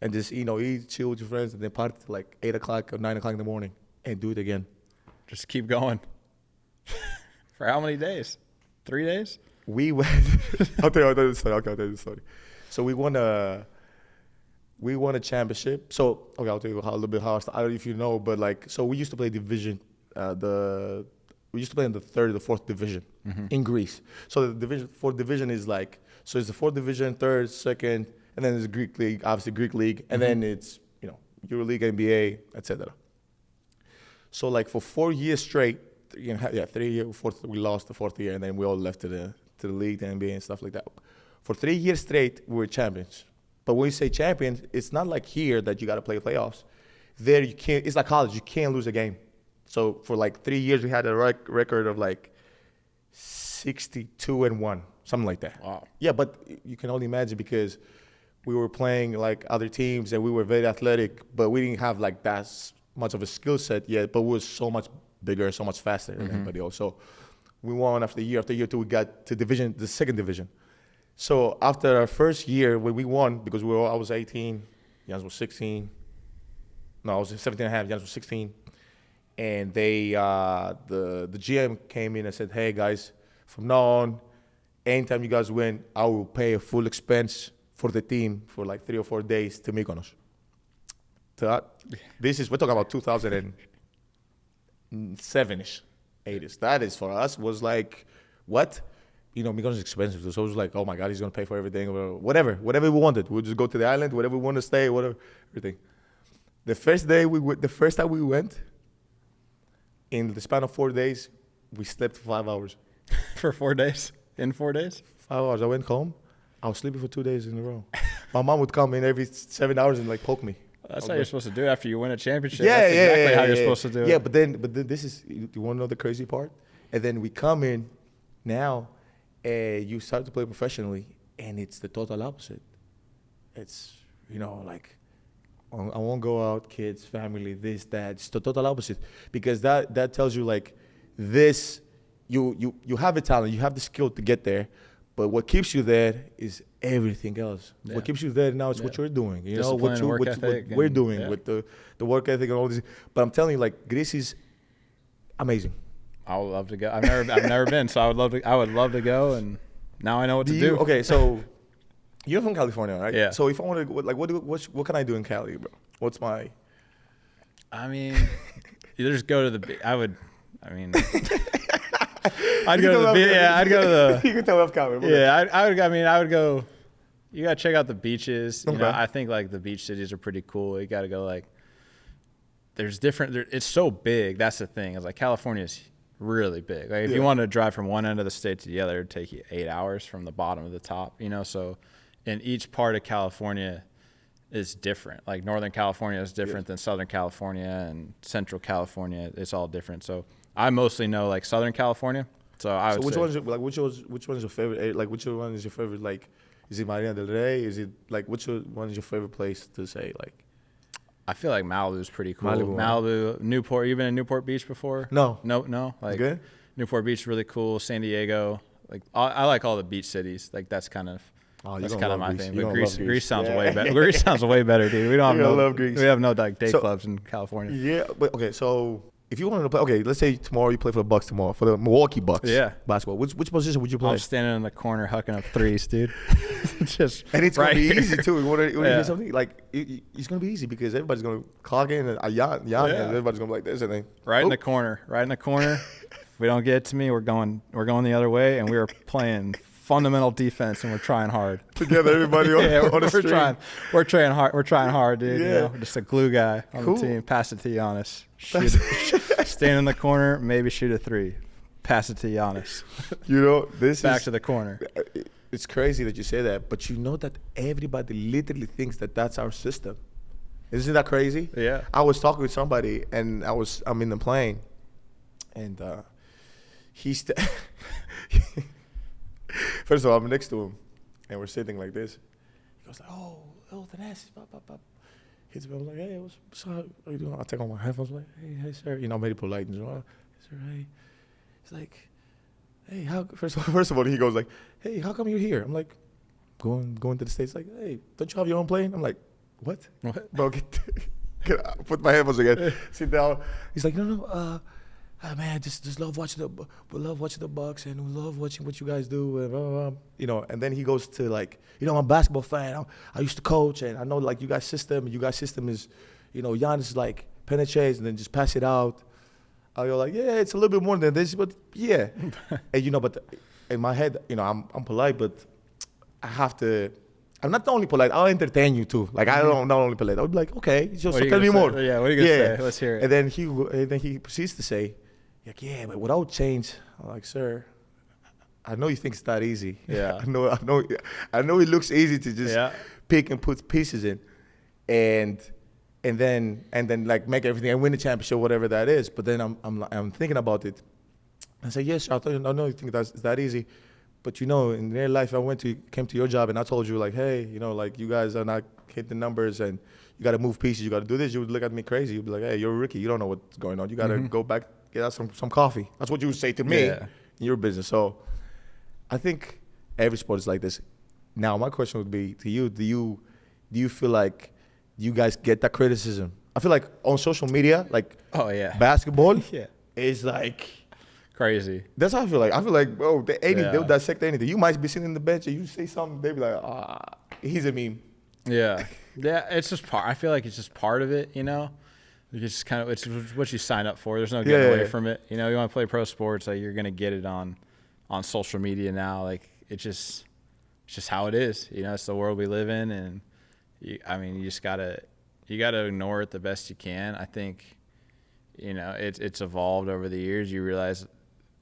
and just, eat, chill with your friends, and then party till like 8 o'clock or 9 o'clock in the morning and do it again. Just keep going. For how many days? 3 days? We went. I'll tell you the story. So we won a championship. So I'll tell you a little bit how. I don't know if you know, but like, so we used to play division. We used to play in the third, the fourth division in Greece. So the fourth division is like, so it's the fourth division, third, second, and then there's Greek league, obviously Greek league, and then it's EuroLeague, NBA, etc. So like for 4 years straight, 3 years, we lost the fourth year, and then we all left to the league, the NBA, and stuff like that. For 3 years straight, we were champions. But when you say champions, it's not like here that you got to play playoffs. There you can't. It's like college. You can't lose a game. So for like 3 years, we had a record of like 62-1, something like that. Wow. Yeah, but you can only imagine because we were playing like other teams and we were very athletic, but we didn't have like that much of a skill set yet. But we were so much bigger, so much faster than everybody else. So we won after year till we got to the second division. So after our first year, when we won, because I was 18, Jans was 16. No, I was 17 and a half, Jans was 16. And they, the GM came in and said, hey, guys, from now on, anytime you guys win, I will pay a full expense for the team for like 3 or 4 days to Mykonos. We're talking about 2007-ish, 80s. That is, for us, was like, what? Mykonos is expensive. So it was like, oh my God, he's going to pay for everything, or whatever we wanted. We'll just go to the island, whatever we want to stay, whatever, everything. The first time we went, in the span of 4 days, we slept for 5 hours. For 4 days? In 4 days? 5 hours. I went home. I was sleeping for 2 days in a row. My mom would come in every 7 hours and like poke me. That's how you're supposed to do it after you win a championship. Yeah, That's exactly how you're supposed to do it. Yeah, but then this is, you want to know the crazy part? And then we come in now, and you start to play professionally, and it's the total opposite. It's, like, I won't go out, kids, family, this, that. It's the total opposite. Because that tells you, like, this, you have the talent, you have the skill to get there, but what keeps you there is everything else. Yeah. What keeps you there now is what you're doing. What we're doing with the work ethic and all this. But I'm telling you, like, Greece is amazing. I would love to go. I've never been, so I would love to go, and now I know what to do. Okay, so you're from California, right? Yeah. So if I want to, like, what can I do in Cali, bro? What's my? I mean, you just go to the. I'd go to the beach. Yeah, I'd go to the. You can tell I'm coming. Yeah, I would go. You gotta check out the beaches. Okay. I think like the beach cities are pretty cool. You gotta go like. There's different. It's so big. That's the thing. It's like California's really big. Like if you want to drive from one end of the state to the other, it'd take you 8 hours from the bottom to the top. So, in each part of California is different. Like Northern California is different than Southern California, and Central California. It's all different. So. I mostly know like Southern California, so I would. So which one is your favorite? Like which one is your favorite? Like, is it Marina del Rey? Is it like which one is your favorite place to say? Like, I feel like Malibu is pretty cool. Malibu, Newport. You been in Newport Beach before? No. Like good? Newport Beach is really cool. San Diego, like I like all the beach cities. Like that's kind of my thing. But Greece sounds way better. Greece sounds way better, dude. We don't have we have no like day clubs in California. Yeah, but okay, so. If you wanted to play, okay, let's say tomorrow you play for the Bucks tomorrow, for the Milwaukee Bucks. Yeah. Basketball. Which position would you play? I'm standing in the corner hucking up threes, dude. And it's going to be easy, too. You want to hear something? Like, it's going to be easy because everybody's going to clock in and and everybody's going to be like this. And then, in the corner. Right in the corner. If we don't get it to me, we're going the other way, and we are playing fundamental defense, and we're trying hard. Together, everybody on the stream. We're trying hard. We're trying hard, dude. Yeah. Just a glue guy on the team. Pass it to Giannis. Stand in the corner, maybe shoot a three. Pass it to Giannis. This back to the corner. It's crazy that you say that, but you know that everybody literally thinks that that's our system. Isn't that crazy? Yeah. I was talking with somebody, and I'm in the plane, and first of all, I'm next to him, and we're sitting like this. He goes like, oh, Thanasis, pop. Hits me. I was like, hey, what's up? How you doing? I take on my headphones. Like, hey, sir. I made it polite and so, sir, hey. He's like, hey, how? First of all, he goes like, hey, how come you're here? I'm like, going to the States. Like, hey, don't you have your own plane? I'm like, what? Bro, get put my headphones again. Sit down. He's like, no. Man, just love watching the Bucks, and we love watching what you guys do, and blah, blah, blah. And then he goes to like, I'm a basketball fan. I used to coach, and I know like you guys' system is, Giannis like penetrates and then just pass it out. I go like, yeah, it's a little bit more than this, but yeah, and but in my head, I'm polite, but I have to I'm not only polite. I'll entertain you too. Like I don't not only polite. I'll be like, okay, just tell me more. Yeah, what are you gonna say? Let's hear it. And then he proceeds to say, like, yeah, but without change, I'm like, sir, I know you think it's that easy. Yeah. I know it looks easy to just pick and put pieces in, and then like make everything and win the championship, whatever that is. But then I'm thinking about it. I say, yes, I know you think it's that easy. But, in real life, I came to your job and I told you, like, hey, like, you guys are not hitting the numbers and you got to move pieces. You got to do this. You would look at me crazy. You'd be like, hey, you're a rookie. You don't know what's going on. You got to go back, get out some coffee. That's what you would say to me in your business. So I think every sport is like this. Now, my question would be to you, do you feel like you guys get that criticism? I feel like on social media, like basketball is like – crazy. That's how I feel like. I feel like, bro, they'll dissect anything. You might be sitting in the bench and you say something, they'll be like, he's a meme. Yeah. Yeah, it's just part. I feel like it's just part of it, It's just kind of, it's what you sign up for. There's no getting away from it. You want to play pro sports, like you're going to get it on social media now. Like it's just how it is. It's the world we live in. And you just got to ignore it the best you can. I think, it's evolved over the years. You realize,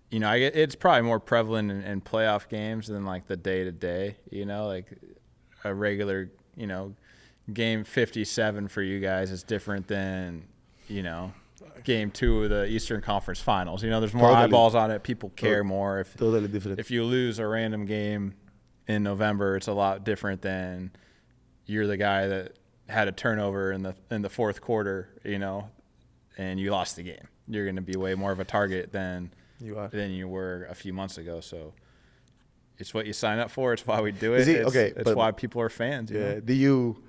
it's probably more prevalent in playoff games than like the day-to-day, like a regular, game 57 for you guys is different than, game 2 of the Eastern Conference Finals. There's more eyeballs on it. People care more. Totally different. If you lose a random game in November, it's a lot different than you're the guy that had a turnover in the fourth quarter, and you lost the game. You're going to be way more of a target than you were a few months ago. So it's what you sign up for. It's why we do it. It's why people are fans. Yeah. Have you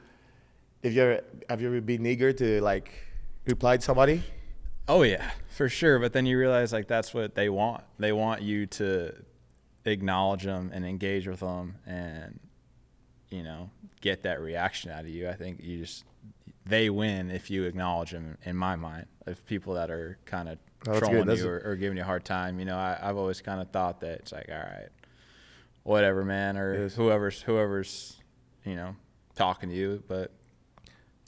ever been eager to like reply to somebody? Oh yeah, for sure. But then you realize like that's what they want. They want you to acknowledge them and engage with them and, get that reaction out of you. I think they win if you acknowledge them, in my mind, of people that are kind of trolling you or giving you a hard time. I've always kind of thought that it's like, all right, whatever, man, or whoever's talking to you, but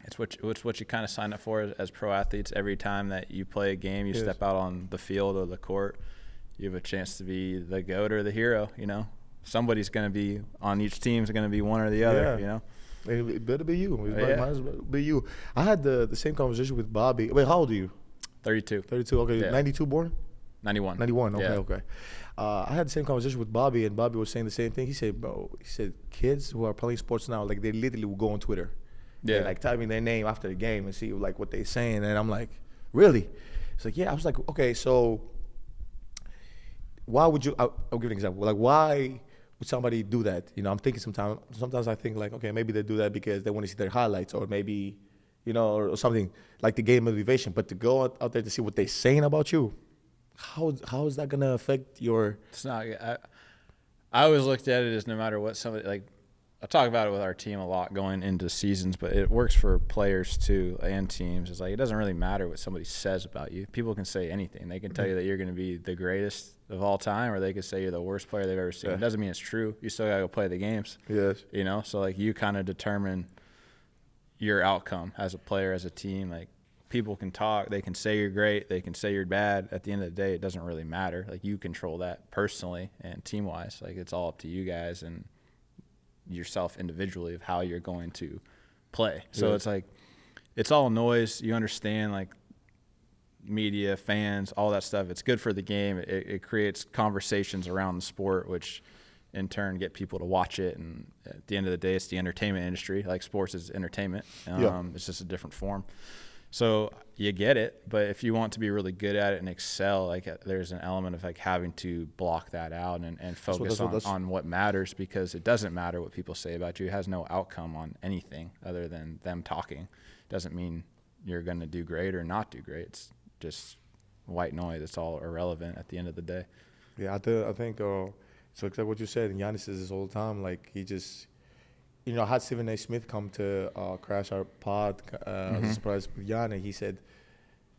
it's what you kind of sign up for as pro athletes. Every time that you play a game, you step out on the field or the court, you have a chance to be the GOAT or the hero. Somebody's going to be on each team's going to be one or the other. It better be you. Might as well be you. I had the same conversation with Bobby. Wait, how old are you? 32. 32. Okay, 92 born. 91. 91. Okay. I had the same conversation with Bobby, and Bobby was saying the same thing. He said, kids who are playing sports now, like they literally will go on Twitter, and like typing their name after the game and see like what they're saying. And I'm like, really? It's like, yeah. I was like, okay, so why would you? I'll give an example. Like, why would somebody do that? I'm thinking sometimes I think like, okay, maybe they do that because they want to see their highlights, or maybe, or something like the game motivation. But to go out there to see what they're saying about you, how is that gonna affect your? It's not. I always looked at it as no matter what somebody like. I talk about it with our team a lot going into seasons, but it works for players too and teams. It's like it doesn't really matter what somebody says about you. People can say anything. They can tell you that you're going to be the greatest of all time, or they could say you're the worst player they've ever seen. It doesn't mean it's true. You still got to go play the games. Yes. So like you kind of determine your outcome as a player, as a team. Like people can talk. They can say you're great. They can say you're bad. At the end of the day, it doesn't really matter. Like you control that personally and team-wise. Like it's all up to you guys and yourself individually of how you're going to play. So it's like it's all noise. You understand like media, fans, all that stuff. It's good for the game. It creates conversations around the sport, which in turn get people to watch it. And at the end of the day, it's the entertainment industry. Like sports is entertainment. It's just a different form. So you get it, but if you want to be really good at it and excel, like there's an element of like having to block that out and focus on what matters, because it doesn't matter what people say about you. It has no outcome on anything other than them talking. Doesn't mean you're going to do great or not do great. It's just white noise. It's all irrelevant at the end of the day. Yeah, I think so. Exactly what you said, and Giannis says this all the time. Like he just. I had Stephen A. Smith come to crash our pod as a surprise with Jan, and he said,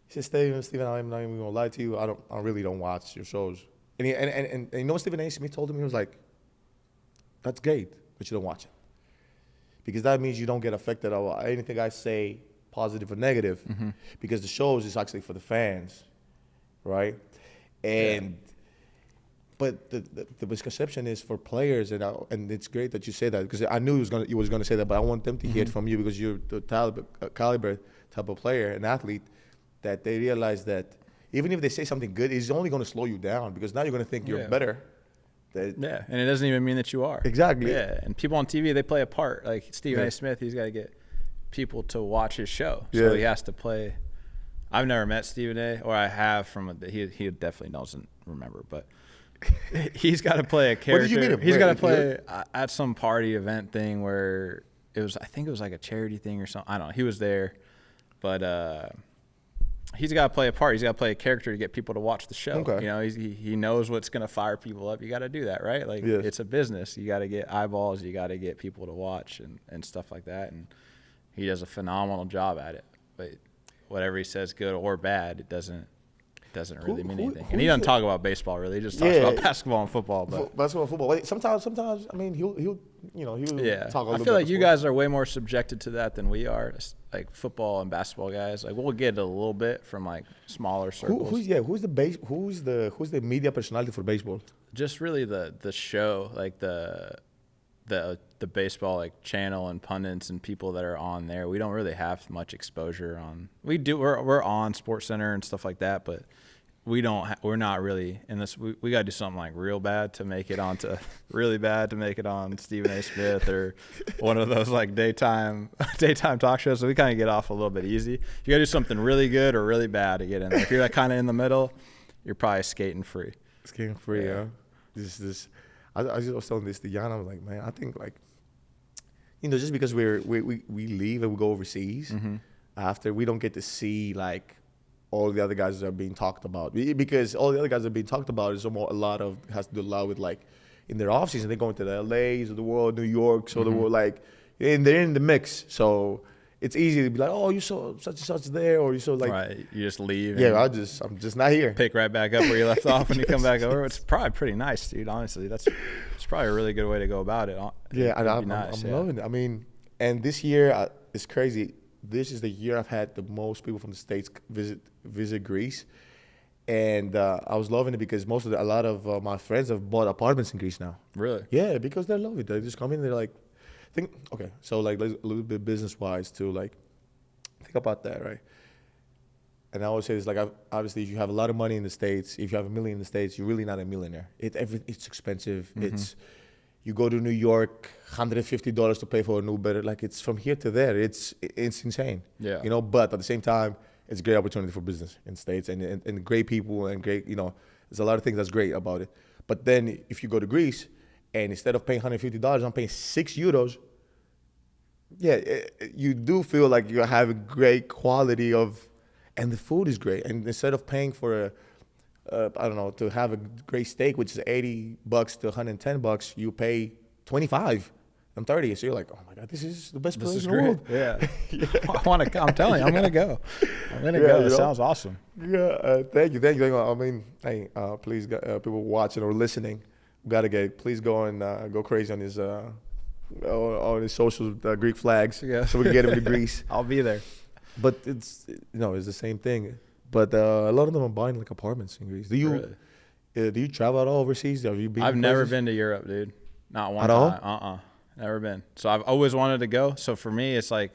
Steven, I'm not even gonna lie to you. I really don't watch your shows. And Stephen A. Smith told him, he was like, that's great, but you don't watch it. because that means you don't get affected by anything I say, positive or negative, because the shows is actually for the fans, right? And but the misconception is for players, and it's great that you say that, because I knew you was gonna say that, but I want them to hear it from you, because you're the caliber type of player, an athlete, that they realize that even if they say something good, it's only going to slow you down, because now you're going to think you're better. And it doesn't even mean that you are. Exactly. Yeah, and people on TV, they play a part. Like Stephen A. Smith, he's got to get people to watch his show, so he has to play. I've never met Stephen A., or I have he definitely doesn't remember, but he's got to play a character. What did you meet him? He's got to play at some party event thing where I think it was like a charity thing or something. I don't know. He was there, but he's got to play a part. He's got to play a character to get people to watch the show. Okay. You know, he knows what's going to fire people up. You got to do that, right? Like, it's a business. You got to get eyeballs. You got to get people to watch and stuff like that. And he does a phenomenal job at it. But whatever he says, good or bad, it doesn't really mean anything. And he doesn't talk about baseball, really. He just talks about basketball and football. But basketball and football. Sometimes, I mean, he'll talk a little bit. I feel like you guys are way more subjected to that than we are. Like football and basketball guys, like we'll get it a little bit from like smaller circles. Who's the media personality for baseball? Just really the show, like the baseball like channel and pundits and people that are on there. We don't really have much exposure on. We're on SportsCenter and stuff like that, but we're not really in this. We got to do something like really bad to make it on Stephen A. Smith or one of those like daytime talk shows. So we kind of get off a little bit easy. You got to do something really good or really bad to get in there. If you're like kind of in the middle, you're probably skating free. Yeah. I was telling this to Jan. I'm like, man, I think like, just because we leave and we go overseas, after we don't get to see like all the other guys that are being talked about, because all the other guys that are being talked about has to do a lot with like in their off season they're going to the LAs of the world, New York, so the world, like, and they're in the mix, so it's easy to be like, oh, you saw such and such there, or you saw like, right, you just leave. Yeah, I'm just not here. Pick right back up where you left off when you come back over. It's probably pretty nice, dude. Honestly, it's probably a really good way to go about it. Yeah, and I'm loving it. I mean, and this year it's crazy. This is the year I've had the most people from the States visit Greece, and I was loving it because a lot of my friends have bought apartments in Greece now. Really? Yeah, because they love it. They just come in, they're like, so like a little bit business-wise too, like think about that, right? And I always say this, like, obviously, if you have a lot of money in the States, if you have $1 million in the States, you're really not a millionaire. It's expensive. You go to New York, $150 to pay for an Uber. Like, it's from here to there. It's insane. Yeah. But at the same time, it's a great opportunity for business in the States and great people and great, there's a lot of things that's great about it. But then if you go to Greece and instead of paying $150, I'm paying €6, you do feel like you're having great quality and the food is great. And instead of paying for to have a great steak, which is $80 to $110, you pay $25 and $30. So you're like, oh my God, this is the best place in the world. Yeah. I'm telling you, I'm gonna go. It sounds awesome. Yeah. Thank you. I mean, hey, please, people watching or listening, please go and go crazy on his social Greek flags, so we can get him to Greece. I'll be there. But it's the same thing. But a lot of them are buying like apartments in Greece. Do you travel at all overseas? Have you been? I've never been to Europe, dude. Not one time. All? Never been. So I've always wanted to go. So for me, it's like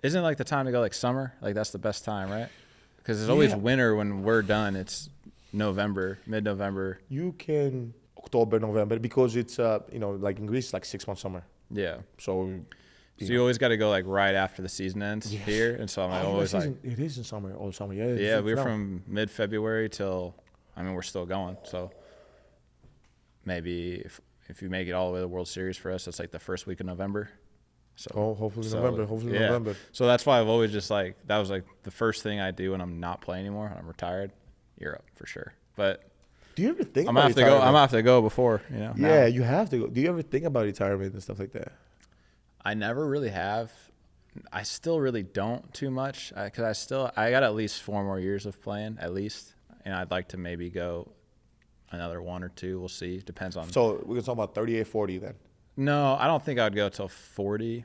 isn't it like the time to go like summer? Like that's the best time, right? Because it's always winter when we're done. It's November, mid-November. You can October, November, because it's like in Greece, it's like 6 months summer. Yeah. So you always got to go like right after the season ends here, and so I'm always like, it is in summer, all summer. Yeah, we're from mid-February till, we're still going. So maybe if you make it all the way to the World Series for us, it's like the first week of November. So hopefully November. So that's why I've always just like, that was like the first thing I do when I'm not playing anymore and I'm retired. Europe for sure. But do you ever think I'm gonna have to go before, Yeah, now. You have to go. Do you ever think about retirement and stuff like that? I never really have. I still really don't too much because I got at least 4 more years of playing at least, and I'd like to maybe go another 1 or 2. We'll see. Depends on. So we're gonna talk about 38-40 then. No, I don't think I would go till 40,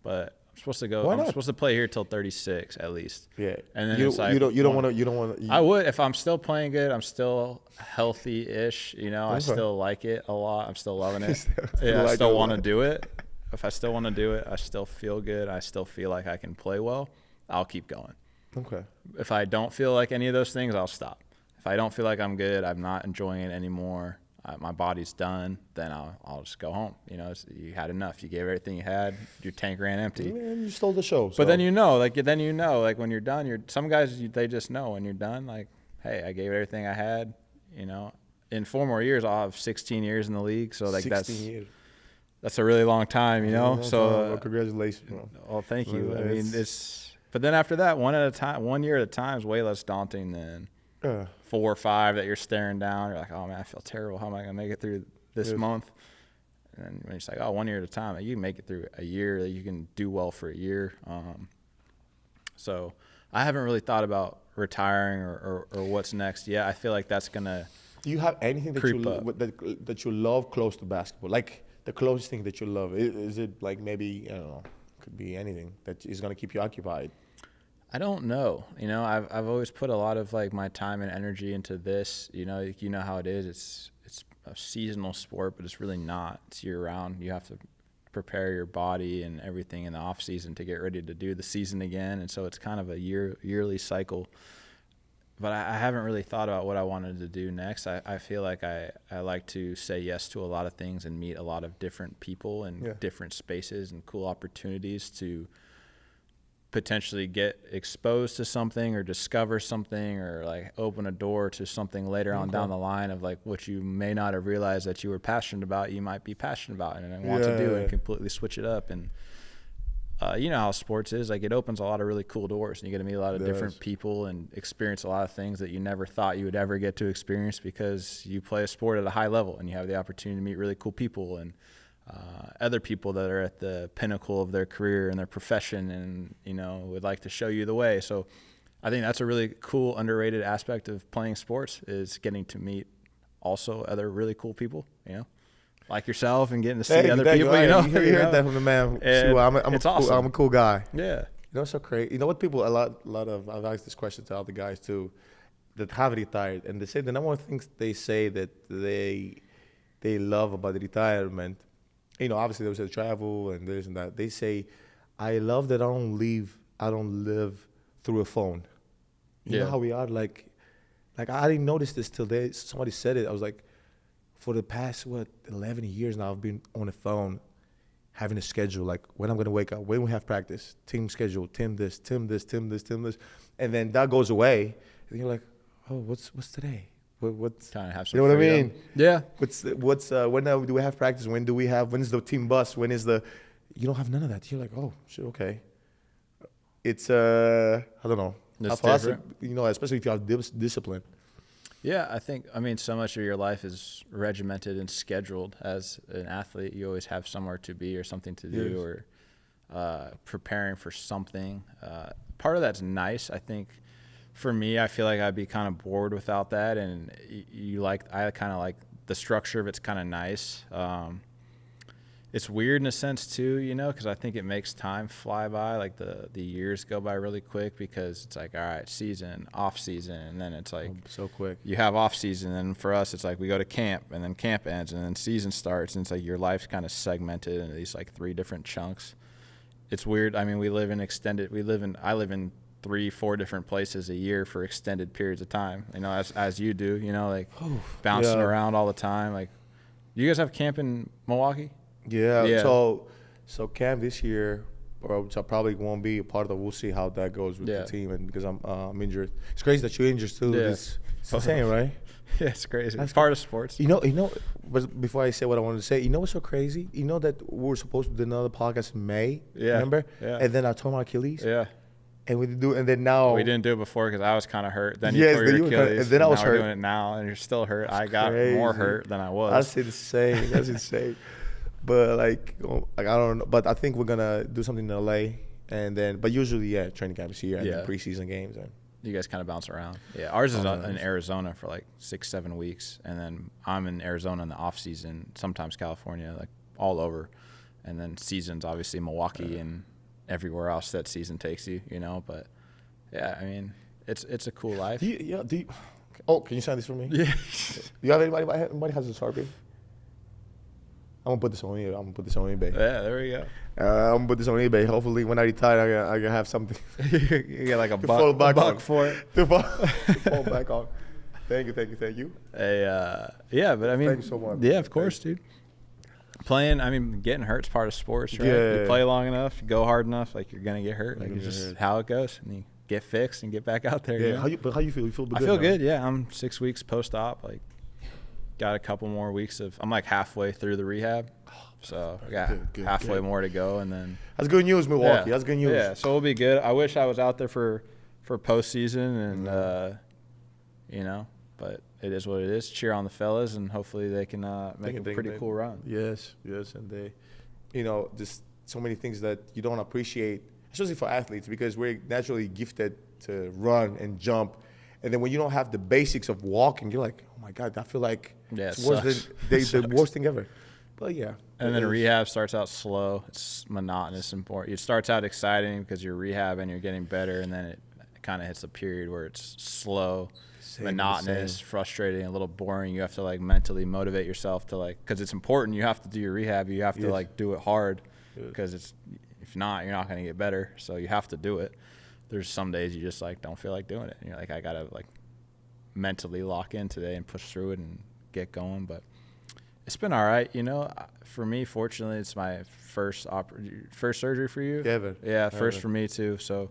but I'm supposed to go. I'm supposed to play here till 36 at least. Yeah, and then you don't want to. I would if I'm still playing good. I'm still healthy-ish. You know, I still like it a lot. I'm still loving it. I still want to do it. If I still want to do it, I still feel good. I still feel like I can play well. I'll keep going. Okay. If I don't feel like any of those things, I'll stop. If I don't feel like I'm good, I'm not enjoying it anymore. My body's done, then I'll just go home. You know, you had enough. You gave everything you had. Your tank ran empty. Man, you stole the show. So. But then like when you're done, some guys, they just know when you're done, like, hey, I gave everything I had. You know, in 4 more years, I'll have 16 years in the league. So like 16 years. That's a really long time, you know. So congratulations. Well, thank you. I mean, but then after that, 1 year at a time is way less daunting than 4 or 5 that you're staring down. You're like, oh man, I feel terrible. How am I gonna make it through this month? And then when it's like, oh, 1 year at a time, like, you can make it through a year. You can do well for a year. So I haven't really thought about retiring or what's next yet. I feel like that's gonna. Do you have anything that you love close to basketball? Like the closest thing that you love? Is it like maybe, I don't know, could be anything that is gonna keep you occupied? I don't know. You know, I've always put a lot of like my time and energy into this. You know how it is. It's a seasonal sport, but it's really not. It's year round. You have to prepare your body and everything in the off season to get ready to do the season again. And so it's kind of a yearly cycle. But I haven't really thought about what I wanted to do next. I feel like I like to say yes to a lot of things and meet a lot of different people in different spaces and cool opportunities to potentially get exposed to something or discover something or like open a door to something later on down the line of like what you may not have realized that you were passionate about, you might be passionate about and want to do and completely switch it up. And you know how sports is, like it opens a lot of really cool doors and you get to meet a lot of different people and experience a lot of things that you never thought you would ever get to experience because you play a sport at a high level and you have the opportunity to meet really cool people and other people that are at the pinnacle of their career and their profession and, you know, would like to show you the way. So I think that's a really cool, underrated aspect of playing sports is getting to meet also other really cool people, you know, like yourself and getting to see other people, you know. You heard that from the man. See, well, I'm a cool guy. Yeah. You know, it's so crazy. You know what people, a lot of, I've asked this question to other guys too, that have retired, and they say the number one things they say that they love about the retirement, you know, obviously there was the travel and this and that. They say, I love that I don't live through a phone. You know how we are, like I didn't notice this till somebody said it. I was like, for the past 11 years now, I've been on the phone, having a schedule, like when I'm gonna wake up, when we have practice, team schedule, team this, and then that goes away, and you're like, oh, what's today? What's kind of have some, you know what I mean? Yeah. What's when do we have practice? When is the team bus? When is the? You don't have none of that. You're like, oh shit, okay. It's I don't know. It's different. You know, especially if you have discipline. Yeah, I mean, so much of your life is regimented and scheduled. As an athlete, you always have somewhere to be or something to do or preparing for something. Part of that's nice, I think. For me, I feel like I'd be kind of bored without that, and I kind of like the structure of it's kind of nice. It's weird in a sense too, you know, because I think it makes time fly by. Like the years go by really quick because it's like, all right, season, off season, and then it's like so quick. You have off season, and for us, it's like we go to camp, and then camp ends, and then season starts, and it's like your life's kind of segmented into these like 3 different chunks. It's weird. I mean, I live in 3-4 different places a year for extended periods of time, you know, as you do, you know, like bouncing around all the time. Like, you guys have camp in Milwaukee? Yeah. So camp this year, which I probably won't be a part of the. We'll see how that goes with the team, and because I'm injured. It's crazy that you're injured too. Yeah. It's insane, right? Yeah, it's crazy. It's part of sports. You know. But before I say what I wanted to say, you know what's so crazy? You know that we were supposed to do another podcast in May. Yeah. Remember? Yeah. And then I tore my Achilles. Yeah. And we didn't do it, and then now we didn't do it before because I was kind of hurt. Then you tore your Achilles, and then I was hurt. We're doing it now, and you're still hurt. I got more hurt than I was. That's insane. That's insane. But like I don't know. But I think we're gonna do something in LA, and then. But usually, training camp is here and then preseason games. And you guys kind of bounce around. Yeah, ours is in Arizona for like 6-7 weeks, and then I'm in Arizona in the off season. Sometimes California, like all over. And then seasons, obviously, Milwaukee and everywhere else that season takes you, you know. But, yeah, I mean, it's a cool life. Can you sign this for me? Yeah. Do you have anybody has a Sharpie? I'm gonna put this on eBay. Yeah, there we go. I'm gonna put this on eBay. Hopefully, when I retire, I can have something. You get like a fall back buck on. for it. To fall back on. Thank you. Yeah, but I mean, thank you so much. Yeah, of course, dude. Playing, I mean, getting hurt's part of sports, right? Yeah. You play long enough, you go hard enough, like you're gonna get hurt. Like it's just how it goes, and you get fixed and get back out there. Yeah. You know? How you feel? You feel good? I feel now? good. Yeah, I'm 6 weeks post-op. Like, got a couple more weeks of. I'm like halfway through the rehab, so I got halfway more to go, and then. That's good news, Milwaukee. Yeah. That's good news. Yeah, so it'll be good. I wish I was out there for postseason, and you know, but it is what it is. Cheer on the fellas, and hopefully they can make a pretty cool run. Yes, and they, you know, just so many things that you don't appreciate, especially for athletes, because we're naturally gifted to run and jump, and then when you don't have the basics of walking, you're like, oh my God, I feel like it's worse than the worst thing ever. But yeah. And then rehab starts out slow. It's monotonous and boring. It starts out exciting because you're rehab and you're getting better, and then it kind of hits a period where it's slow. Monotonous, frustrating, a little boring. You have to like mentally motivate yourself to like, because it's important. You have to do your rehab. You have to like do it hard, because it's, if not, you're not going to get better. So you have to do it. There's some days you just like don't feel like doing it. And you're like, I got to like mentally lock in today and push through it and get going. But it's been all right. You know, for me, fortunately, it's my first surgery for you. Yeah, first for me too. So.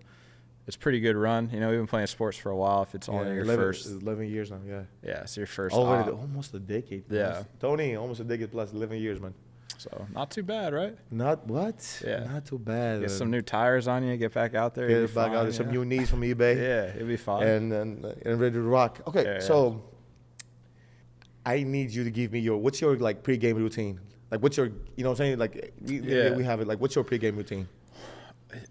It's a pretty good run. You know, we've been playing sports for a while. If it's only your 11 years now, yeah. Yeah, it's your first. Almost a decade. Yeah. Tony, almost a decade plus, 11 years, man. So, not too bad, right? Not what? Yeah. Not too bad. Get some new tires on you, get back out there. Get back out there, some new knees from eBay. Yeah, it'll be fine. And ready to rock. Okay, so I need you to give me what's your, like, pregame routine? Like, what's your, you know what I'm saying? Like, we have it. Like, what's your pregame routine?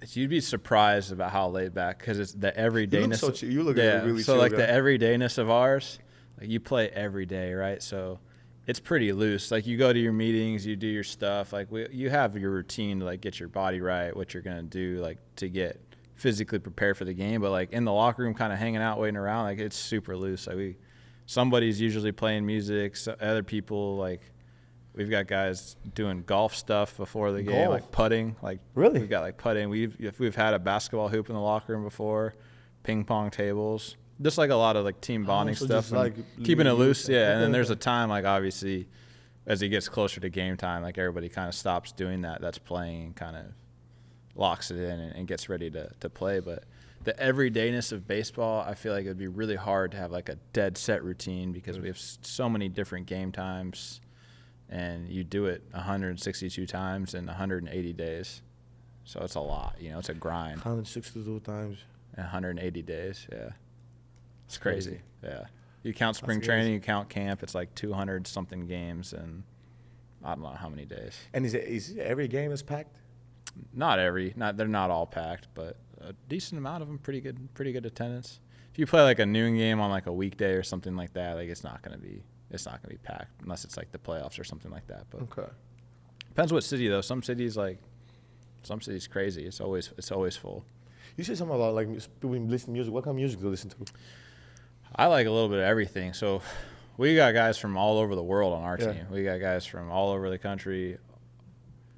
You'd be surprised about how laid back, because it's the everydayness. You look really so chill, like guy. the everydayness of ours, like you play every day, right? So it's pretty loose. Like you go to your meetings, you do your stuff. Like you have your routine to like get your body right, what you're gonna do, like to get physically prepared for the game. But like in the locker room, kind of hanging out, waiting around, like it's super loose. Like somebody's usually playing music. So other people like. We've got guys doing golf stuff before the game, like putting. Like really, we've got like putting. We've had a basketball hoop in the locker room before, ping pong tables, just like a lot of like team bonding stuff, like keeping it loose. Yeah, and then there's a time like obviously, as it gets closer to game time, like everybody kind of stops doing that's playing and kind of locks it in and gets ready to play. But the everydayness of baseball, I feel like it'd be really hard to have like a dead set routine, because we have so many different game times. And you do it 162 times in 180 days. So it's a lot, you know, it's a grind. 162 times. 180 days, yeah. It's crazy. Yeah. You count spring training, you count camp, it's like 200-something games, and I don't know how many days. And is every game is packed? They're not all packed, but a decent amount of them, pretty good attendance. If you play like a noon game on like a weekday or something like that, like it's not going to be packed unless it's like the playoffs or something like that. But okay. Depends what city though. Some cities crazy. It's always full. You said something about like people listen to music. What kind of music do you listen to? I like a little bit of everything. So we got guys from all over the world on our team. We got guys from all over the country,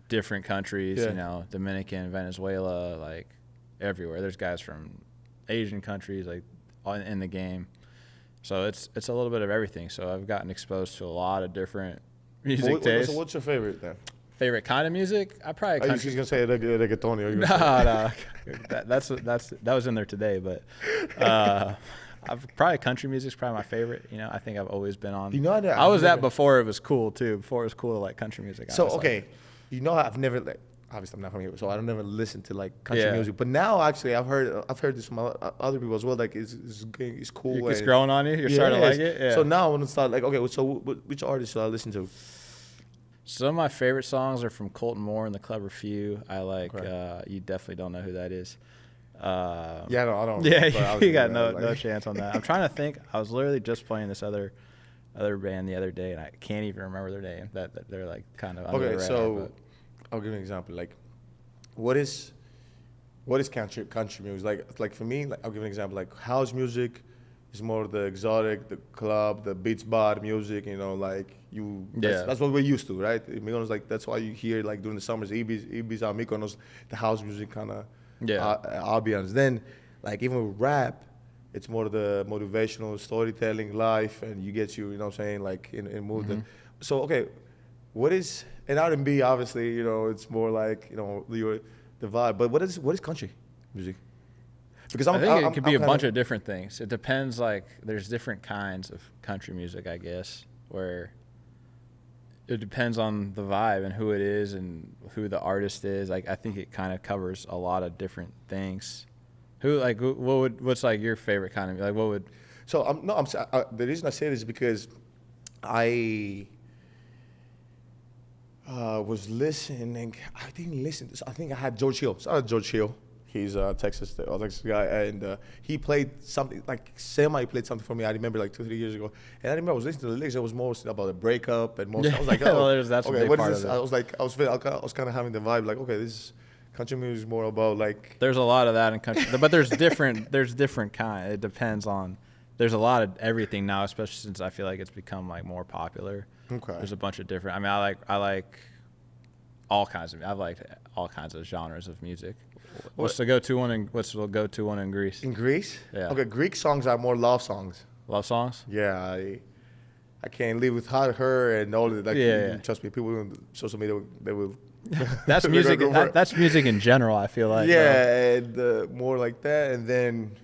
different countries, you know, Dominican, Venezuela, like everywhere. There's guys from Asian countries like in the game. So it's a little bit of everything. So I've gotten exposed to a lot of different music tastes. So what's your favorite then? Favorite kind of music? I probably. Are you gonna say reggaeton? No. That was in there today, but I've probably country music's probably my favorite. You know, I think I've always been on. You know, I was that before it was cool too. Before it was cool to like country music. So okay, you know, I've never obviously I'm not from here, so I don't never listen to like country music. But now actually I've heard this from other people as well. Like it's cool. It's growing on you. You're starting to like it. Yeah. So now I'm gonna start like, okay, so which artists should I listen to? Some of my favorite songs are from Colton Moore and the Clever Few. I like. You definitely don't know who that is. I don't. Yeah, you got no chance on that. I'm trying to think. I was literally just playing this other other band the other day, and I can't even remember their name. That they're like kind of under Okay, the radar, so but. I'll give you an example. Like, what is country music? Like for me, like I'll give you an example. Like house music is more the exotic, the club, the beats bar music. You know, like that's what we're used to, right? Mykonos, like that's why you hear like during the summers, Ibiza, Mykonos, the house music kind of ambience. Then, like even with rap, it's more the motivational storytelling, life, and you know what I'm saying, like in mood. Mm-hmm. So okay, what is and R&B? Obviously, you know, it's more like the vibe. But what is country music? Because I think it could be a bunch of different things. It depends. Like there's different kinds of country music, I guess, where it depends on the vibe and who it is and who the artist is. Like I think it kind of covers a lot of different things. What's like your favorite kind of like what would? So the reason I say this is because I was listening. I didn't listen to this. I think I had George Hill. Shout out George Hill. He's a Texas guy, and he played something like played something for me. I remember like 2-3 years ago, and I remember I was listening to the lyrics. It was mostly about a breakup, and I was like, oh, well, that's okay. What is this? I was kind of having the vibe like, okay, this country music is more about like. There's a lot of that in country, but there's different kind. It depends on. There's a lot of everything now, especially since I feel like it's become like more popular. Okay. There's a bunch of different. I mean, I like all kinds of. I've liked all kinds of genres of music. What's the go-to one in Greece? In Greece? Yeah. Okay, Greek songs are more love songs. Love songs? Yeah, I can't live without her and all of that. Like, trust me, people on social media they will. That's music. That's music in general. I feel like. Yeah, and more like that, and then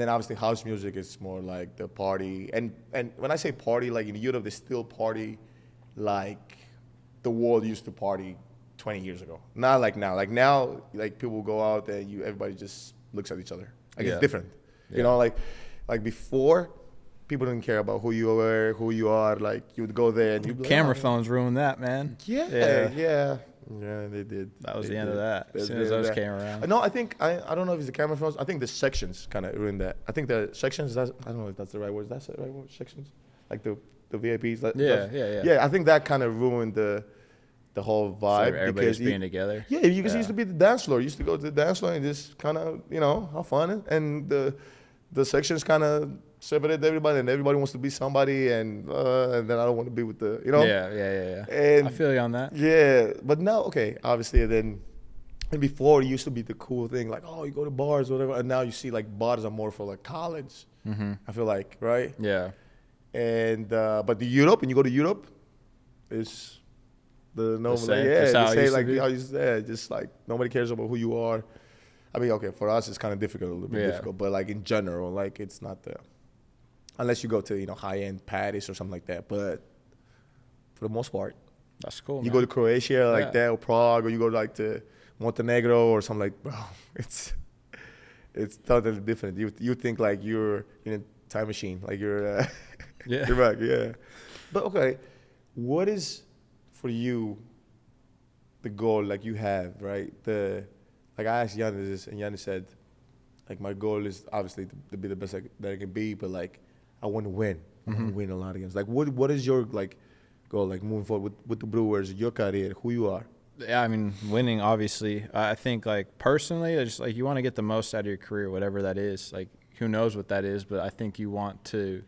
obviously house music is more like the party. And when I say party, like in Europe, they still party like the world used to party 20 years ago. Not like now. Like now, like people go out and everybody just looks at each other. Like it's different. You know, like before, people didn't care about who you were, who you are. Like you would go there and you'd be like, camera phones ruined that, man. Yeah, they did. That was the end of that. As soon as those came around. No, I think I don't know if it's the camera phones. I think the sections kind of ruined that. I think the sections. I don't know if that's the right word. That's the right word. Sections, like the VIPs. Yeah. I think that kind of ruined the whole vibe. So everybody's being together. Yeah, because it used to be the dance floor. You used to go to the dance floor and just kind of, have fun. And the sections kind of separate everybody, and everybody wants to be somebody, and then I don't want to be with the, Yeah. And I feel you on that. Yeah, but now, okay, obviously, and before it used to be the cool thing, like, oh, you go to bars, whatever, and now you see like bars are more for like college. Mm-hmm. I feel like, right? Yeah. And but when you go to Europe, it's the normal, they say like how you said, just like nobody cares about who you are. I mean, okay, for us it's kind of difficult, a little bit difficult, but like in general, like it's not unless you go to high-end Paris or something like that. But for the most part, that's cool. You go to Croatia like that, or Prague, or you go like to Montenegro or something like, bro, it's totally different. You think like you're in a time machine, like you're you're back, But okay, what is for you the goal like you have, right? Like I asked Giannis this, and Giannis said, like, my goal is obviously to be the best that I can be, but like I want to win. I want to win a lot of games. Like what is your like goal, like moving forward with the Brewers, your career, who you are? Yeah, I mean, winning, obviously. I think, like, personally, just like you want to get the most out of your career, whatever that is. Like, who knows what that is, but I think you want to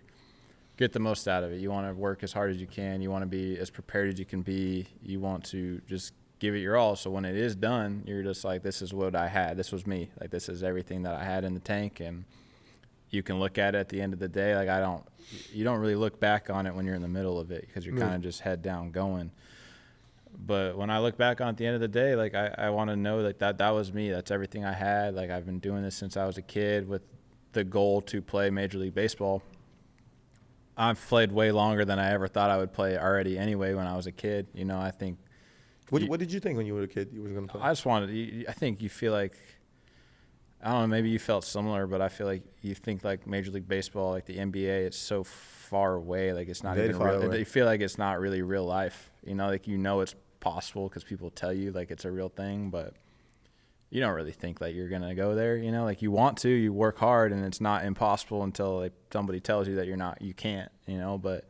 get the most out of it. You want to work as hard as you can. You want to be as prepared as you can be. You want to just give it your all. So when it is done, you're just like, this is what I had. This was me. Like, this is everything that I had in the tank. And you can look at it at the end of the day. Like, you don't really look back on it when you're in the middle of it because you're kind of just head down going. But when I look back on it at the end of the day, like, I want to know like that was me. That's everything I had. Like, I've been doing this since I was a kid with the goal to play Major League Baseball. I've played way longer than I ever thought I would play already anyway when I was a kid. You know, I think. What did you think when you were a kid you were going to play? I just wanted – I think you feel like – I don't know, maybe you felt similar, but I feel like you think like Major League Baseball, like the NBA, it's so far away. Like, it's not even real. You feel like it's not really real life. You know, like, it's possible because people tell you like it's a real thing, but you don't really think that you're going to go there. You know, like, you want to, you work hard, and it's not impossible until like somebody tells you that you can't, you know. But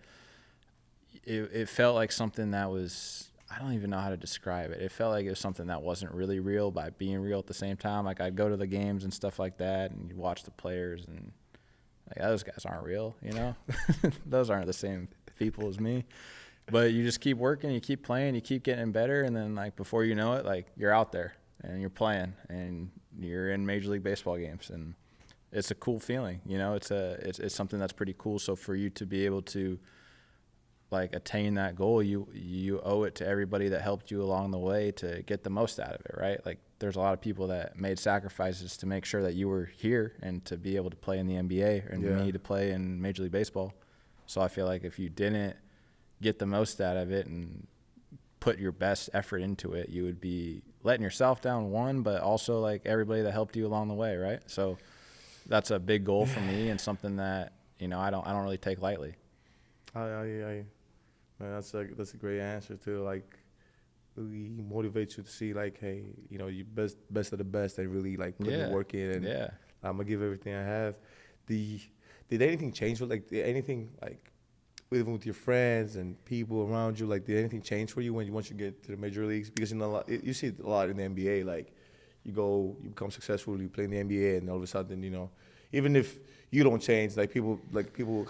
it felt like something that was, I don't even know how to describe it. It felt like it was something that wasn't really real by being real at the same time. Like I'd go to the games and stuff like that, and you watch the players, and like those guys aren't real, you know. Those aren't the same people as me. But you just keep working, you keep playing, you keep getting better, and then like before you know it, like you're out there and you're playing and you're in Major League Baseball games, and it's a cool feeling, you know. It's something that's pretty cool. So for you to be able to like attain that goal, you owe it to everybody that helped you along the way to get the most out of it, right? Like there's a lot of people that made sacrifices to make sure that you were here and to be able to play in the NBA and me to play in Major League Baseball. So I feel like if you didn't get the most out of it and put your best effort into it, you would be letting yourself down, one, but also like everybody that helped you along the way, right? So that's a big goal for me and something that, you know, I don't really take lightly. Man, that's a great answer too. Like, really motivates you to see like, hey, you know, you best of the best, and really like put the work in, and I'm gonna give everything I have. Did anything change with like anything like even with your friends and people around you? Like, did anything change for you once you get to the major leagues? Because you see it a lot in the NBA. Like, you become successful, you play in the NBA, and all of a sudden, you know, even if you don't change, like people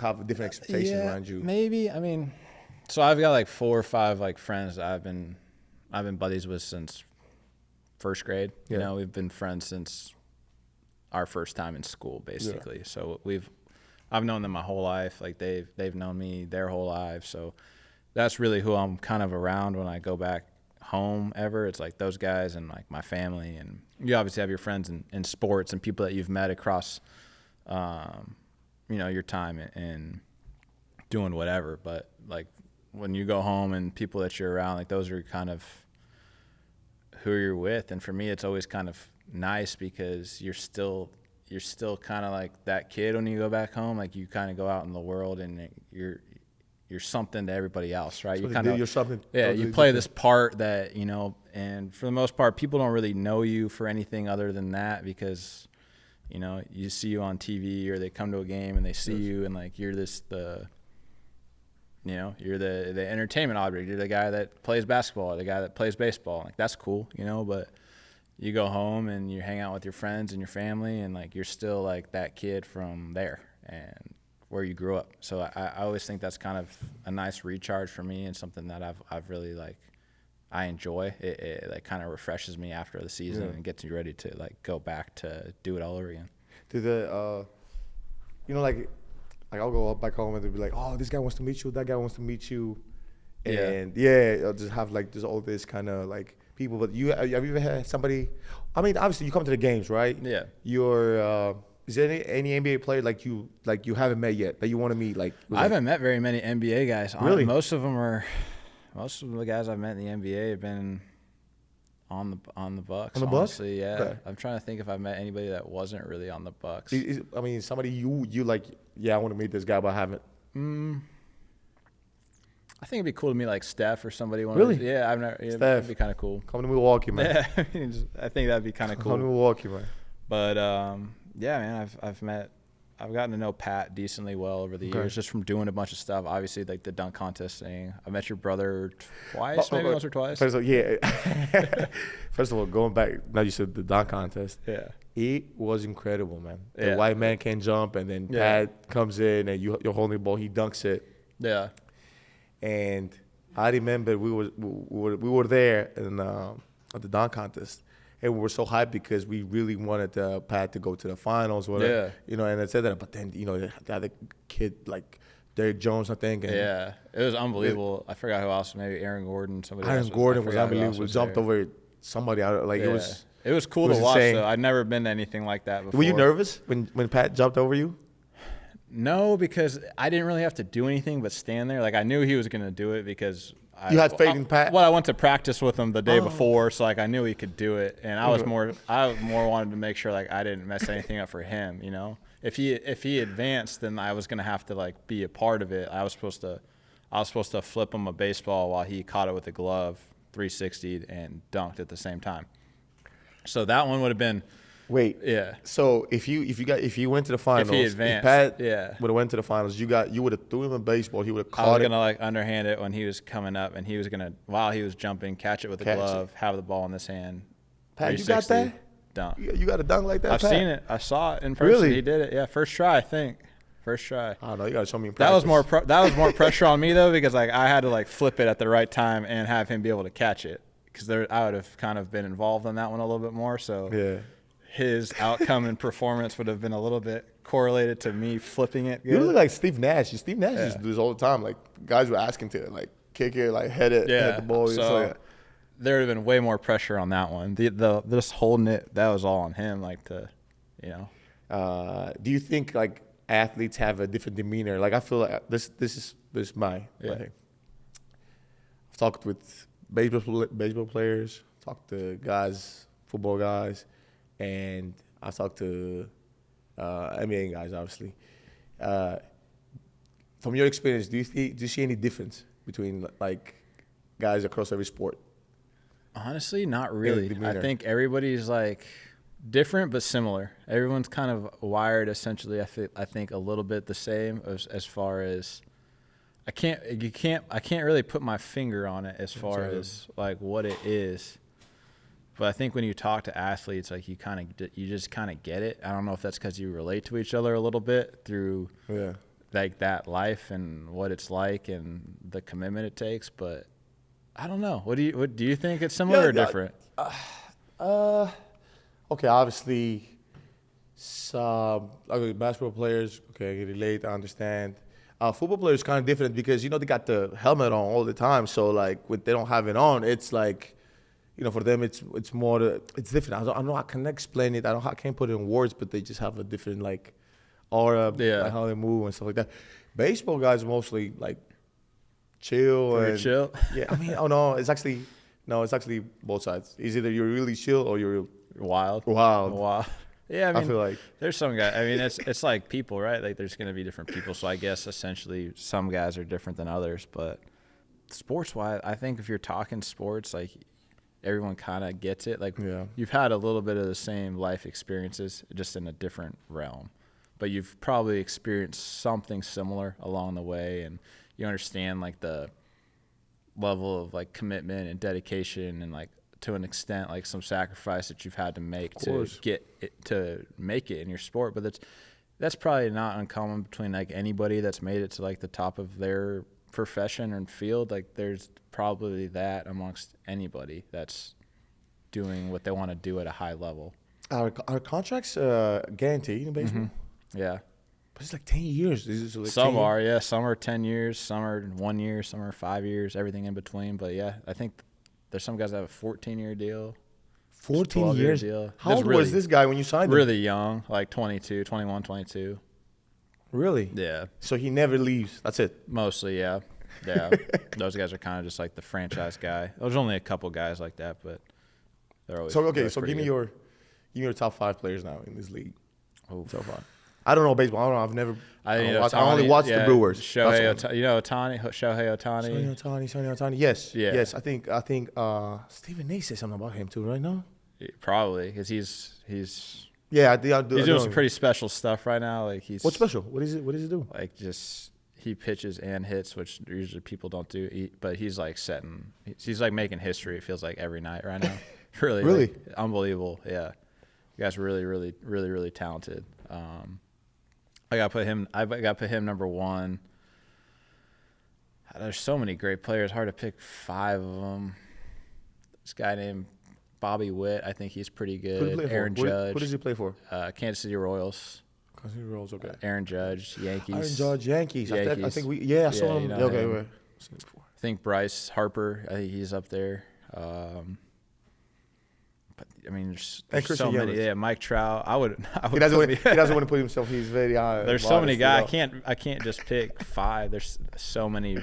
have a different expectation around you. Maybe. I mean, so I've got like 4 or 5 like friends that I've been buddies with since first grade. You know, we've been friends since our first time in school, basically. Yeah. So I've known them my whole life. Like they've known me their whole lives. So that's really who I'm kind of around when I go back home ever. It's like those guys and like my family. And you obviously have your friends in sports and people that you've met across, you know, your time and doing whatever. But like when you go home and people that you're around, like those are kind of who you're with. And for me, it's always kind of nice because you're still kind of like that kid when you go back home. Like you kind of go out in the world and you're something to everybody else, right? So you're something. Yeah, you play this part that, you know, and for the most part, people don't really know you for anything other than that because, you know, you see you on TV or they come to a game and they see you and like you're you're the entertainment object. You're the guy that plays basketball or the guy that plays baseball. Like that's cool, you know, but you go home and you hang out with your friends and your family and like you're still like that kid from there and where you grew up. So I always think that's kind of a nice recharge for me and something that I've really like I enjoy. It like kind of refreshes me after the season and gets me ready to like go back to do it all over again. You know, like I'll go back home and they'll be like, oh, this guy wants to meet you, that guy wants to meet you, and I'll just have like just all this kind of like people. But have you ever had somebody? I mean, obviously you come to the games, right? Yeah. Is there any NBA player like you haven't met yet that you want to meet? Like I haven't met very many NBA guys. Really? Most of the guys I've met in the NBA have been on the Bucks. On the Bucks? Honestly, yeah. Okay. I'm trying to think if I've met anybody that wasn't really on the Bucks. I mean, somebody you like, I want to meet this guy, but I haven't. I think it'd be cool to meet like Steph or somebody. Really? Yeah, I've never. Steph. That'd be kind of cool. Come to Milwaukee, man. Yeah, I think that'd be kind of cool. Come to Milwaukee, man. But yeah, man, I've gotten to know Pat decently well over the years, just from doing a bunch of stuff. Obviously, like the dunk contest thing. I met your brother twice, maybe once or twice. First of all, going back, now you said the dunk contest. Yeah. It was incredible, man. The white man can jump, and then Pat comes in, and you're holding the ball, he dunks it. Yeah. And I remember we were there at the dunk contest. And we were so hyped because we really wanted Pat to go to the finals, whatever, you know, and I said that. But then, you know, the other kid, like Derrick Jones, I think. And it was unbelievable. I forgot who else, maybe Aaron Gordon. Aaron Gordon was unbelievable. Jumped over somebody out. Like, it was cool to watch, though. I'd never been to anything like that before. Were you nervous when Pat jumped over you? No, because I didn't really have to do anything but stand there. Like, I knew he was going to do it because – you had faith in Pat? Well, I went to practice with him the day before, so like I knew he could do it, and I more wanted to make sure like I didn't mess anything up for him. You know, if he advanced, then I was gonna have to like be a part of it. I was supposed to flip him a baseball while he caught it with a glove, 360'd and dunked at the same time. So that one would have been Wait. Yeah. So if you went to the finals, If he advanced, Pat yeah, would have went to the finals, you would have threw him a baseball. He would have caught I was it. gonna like underhand it when he was coming up, and he was gonna, while he was jumping, catch it with a glove, have the ball in his hand. Pat, you got that? Dunk. You got a dunk like that? I've Pat? seen it. I saw it in person. Really? He did it. Yeah, first try, I think. First try. I don't know. You got to show me in That practice. was more pressure on me though, because like I had to like flip it at the right time and have him be able to catch it, because I would have kind of been involved in that one a little bit more. So yeah, his outcome and performance would have been a little bit correlated to me flipping it. Good. You look like Steve Nash. Steve Nash used to do this all the time. Like guys would ask him to like kick it, like head the ball. So there would have been way more pressure on that one. The just holding it, that was all on him. Like do you think like athletes have a different demeanor? Like I feel like this is my thing. I've talked with baseball players, talked to guys, football guys, and I've talked to NBA guys, obviously. From your experience, do you see any difference between like guys across every sport? Honestly, not really. I think everybody's like different but similar. Everyone's kind of wired essentially. I think a little bit the same as far as I can't really put my finger on it as far as like what it is. But I think when you talk to athletes, like you just kind of get it. I don't know if that's because you relate to each other a little bit through like that life and what it's like and the commitment it takes. But I don't know. What do you think? It's similar or different? Okay, obviously, basketball players, okay, I can relate, I understand. Football players kind of different because, they got the helmet on all the time. So, like, when they don't have it on, it's like, for them, it's more, it's different. I don't know, I can't explain it. I can't put it in words, but they just have a different, like, aura, like how they move and stuff like that. Baseball guys mostly, like, chill. Chill? Yeah, I mean, it's actually both sides. It's either you're really chill or you're wild. Yeah, I feel like there's some guys. I mean, it's like people, right? Like there's going to be different people. So I guess essentially some guys are different than others. But sports-wise, I think if you're talking sports, like everyone kind of gets it. Like you've had a little bit of the same life experiences, just in a different realm. But you've probably experienced something similar along the way, and you understand like the level of like commitment and dedication and like to an extent like some sacrifice that you've had to make to make it in your sport. But that's probably not uncommon between like anybody that's made it to like the top of their profession and field. Like there's probably that amongst anybody that's doing what they want to do at a high level. Are contracts guaranteed in baseball? Mm-hmm. Yeah. But it's like 10 years. Like some are, yeah. Some are 10 years, some are 1 year, some are 5 years, everything in between. But, yeah, I think there's some guys that have a 14-year deal. 14 years? Deal. How old was this guy when you signed him? Really young, like 21, 22. Really? Yeah. So he never leaves. That's it? Mostly, yeah. Yeah. Those guys are kind of just like the franchise guy. There's only a couple guys like that, but they're always So give me your top 5 players now in this league. Oh, so far. I don't know baseball. I don't know. I've never. I only watched the Brewers. Shohei Ohtani. Shohei Ohtani. Yes. Yeah. Yes. I think Stephen A said something about him too, right now. Probably because he's. Yeah, he's doing some pretty special stuff right now. Like what's special? What is it? What does he do? Like just he pitches and hits, which usually people don't do. But he's like he's like making history. It feels like every night right now. Really. Like, unbelievable. Yeah. You guys are really, really, really, really talented. I got to put him number 1. There's so many great players. Hard to pick 5 of them. This guy named Bobby Witt, I think he's pretty good. Aaron Judge. Who does he play for? Kansas City Royals. Kansas City Royals, okay. Aaron Judge, Yankees. Aaron Judge, Yankees. I think I saw him. Okay. I think Bryce Harper, I think he's up there. But I mean, there's so many. Yeah, Mike Trout. He doesn't want to put himself. He's very high. There's so many guys. I can't just pick 5. There's so many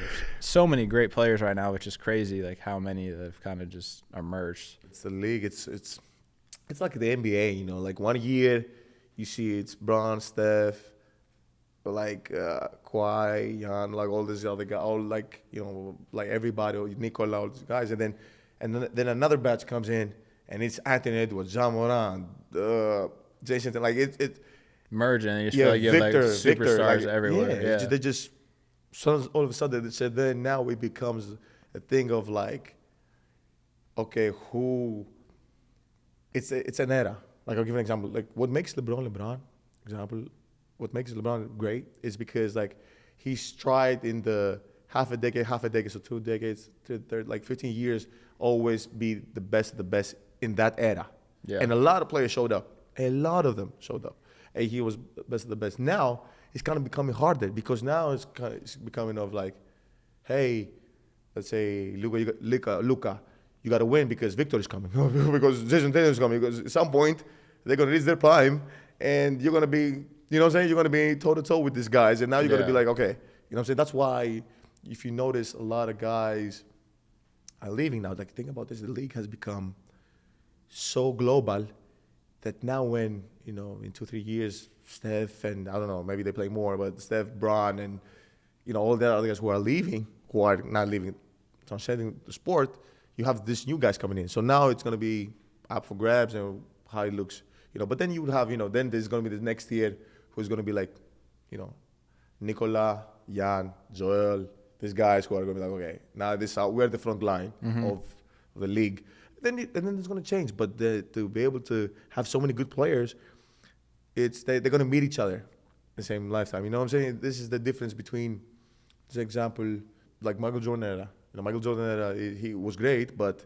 great players right now, which is crazy. Like how many that have kind of just emerged. It's the league. It's like the NBA. Like 1 year, you see it's Bron, Steph, like Kawhi, Jan, like all these other guys, all like like everybody, Nikola, all these guys, and then another batch comes in. and it's Anthony Edwards, John Moran, Jason, like it. Merging, you just feel like you have like superstars everywhere. Yeah. They just all of a sudden they said then now it becomes a thing of like, okay, it's an era. Like I'll give an example. Like what makes LeBron, what makes LeBron great is because like he's tried in the half a decade, so 2 decades, like 15 years, always be the best of the best in that era. Yeah. And a lot of players showed up. A lot of them showed up. And he was best of the best. Now it's kind of becoming harder because now it's becoming of like, hey, let's say Luka, you got to win because Victor is coming, because Jason Tatum is coming. Because at some point they're gonna reach their prime, and you're gonna be, you know what I'm saying? You're gonna be toe to toe with these guys, and now you're gonna be like, okay, you know what I'm saying? That's why if you notice a lot of guys are leaving now. Like think about this: the league has become so global that now when, you know, in 2-3 years, Steph and I don't know, maybe they play more, but Steph, Bron, and, you know, all the other guys who are not leaving, transcending the sport, you have these new guys coming in. So now it's going to be up for grabs and how it looks, you know. But then you would have, you know, then there's going to be the next tier who's going to be like, you know, Nicola, Jan, Joel, these guys who are going to be like, okay, now we're the front line of the league. And then it's going to change. But to be able to have so many good players, they're going to meet each other the same lifetime. You know what I'm saying? This is the difference between, for example, like Michael Jordan era. You know, Michael Jordan era, he was great, but